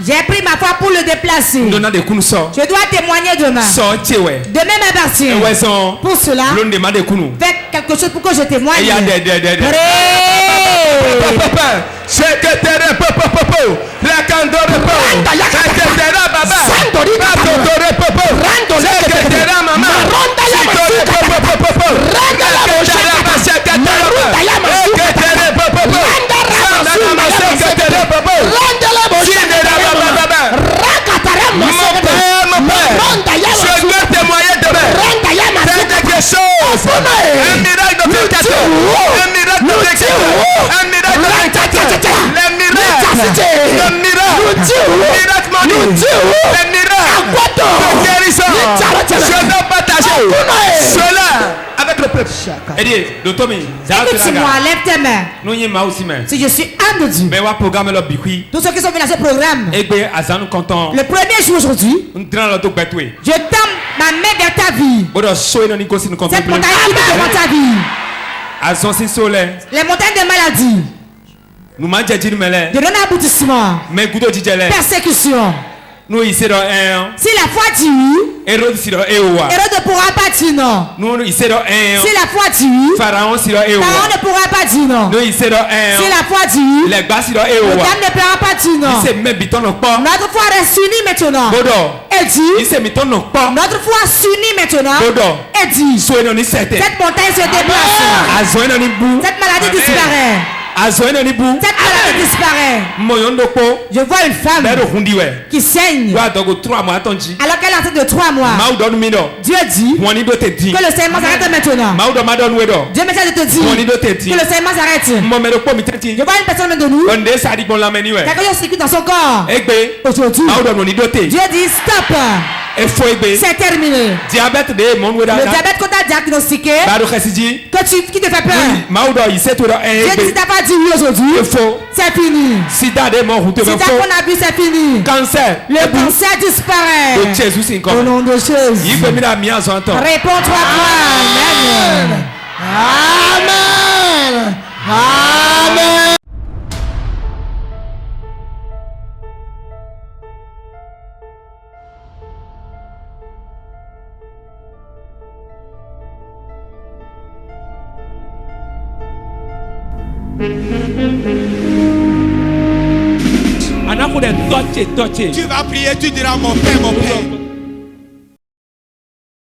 J'ai pris ma foi pour le déplacer. Je dois témoigner demain. Demain m'appartient. Pour cela, fais quelque chose pour que je témoigne. les miracles de guérison, je dois partager cela avec le peuple. Écoute-moi, lève tes mains. Si je suis âme de Dieu, tous ceux qui sont venus à ce programme, le premier jour aujourd'hui, je tends ma main vers ta vie. Cette montagne qui est devant ta vie. Les montagnes de maladie, de non-aboutissement, persécution. Si la foi dit oui, Hérode ne pourra pas dire non. Si la foi dit oui, Pharaon ne pourra pas dire non. Si la foi dit oui, le diable ne pourra pas dire non. Notre foi reste unie maintenant. Et dit, notre foi s'unit maintenant. Et dit, cette montagne se déplace. Cette maladie disparaît. Cette maladie disparaît. Je vois une femme qui saigne alors qu'elle est enceinte de 3 mois. Dieu dit que le saignement s'arrête maintenant. Dieu me dit de te dire que le saignement s'arrête. Je vois une personne de nous, quelque chose circule dans son corps. Aujourd'hui, Dieu dit stop. C'est terminé. Le diabète qu'on t'a diagnostiqué, qui te fait peur. Dieu dit si t'as pas dit oui aujourd'hui, c'est fini. Sida qu'on a bu, c'est fini. Le cancer disparaît. Au nom de Jésus. Réponds-toi. Amen. Amen. Amen. Tu vas prier, tu diras mon Père, mon Père.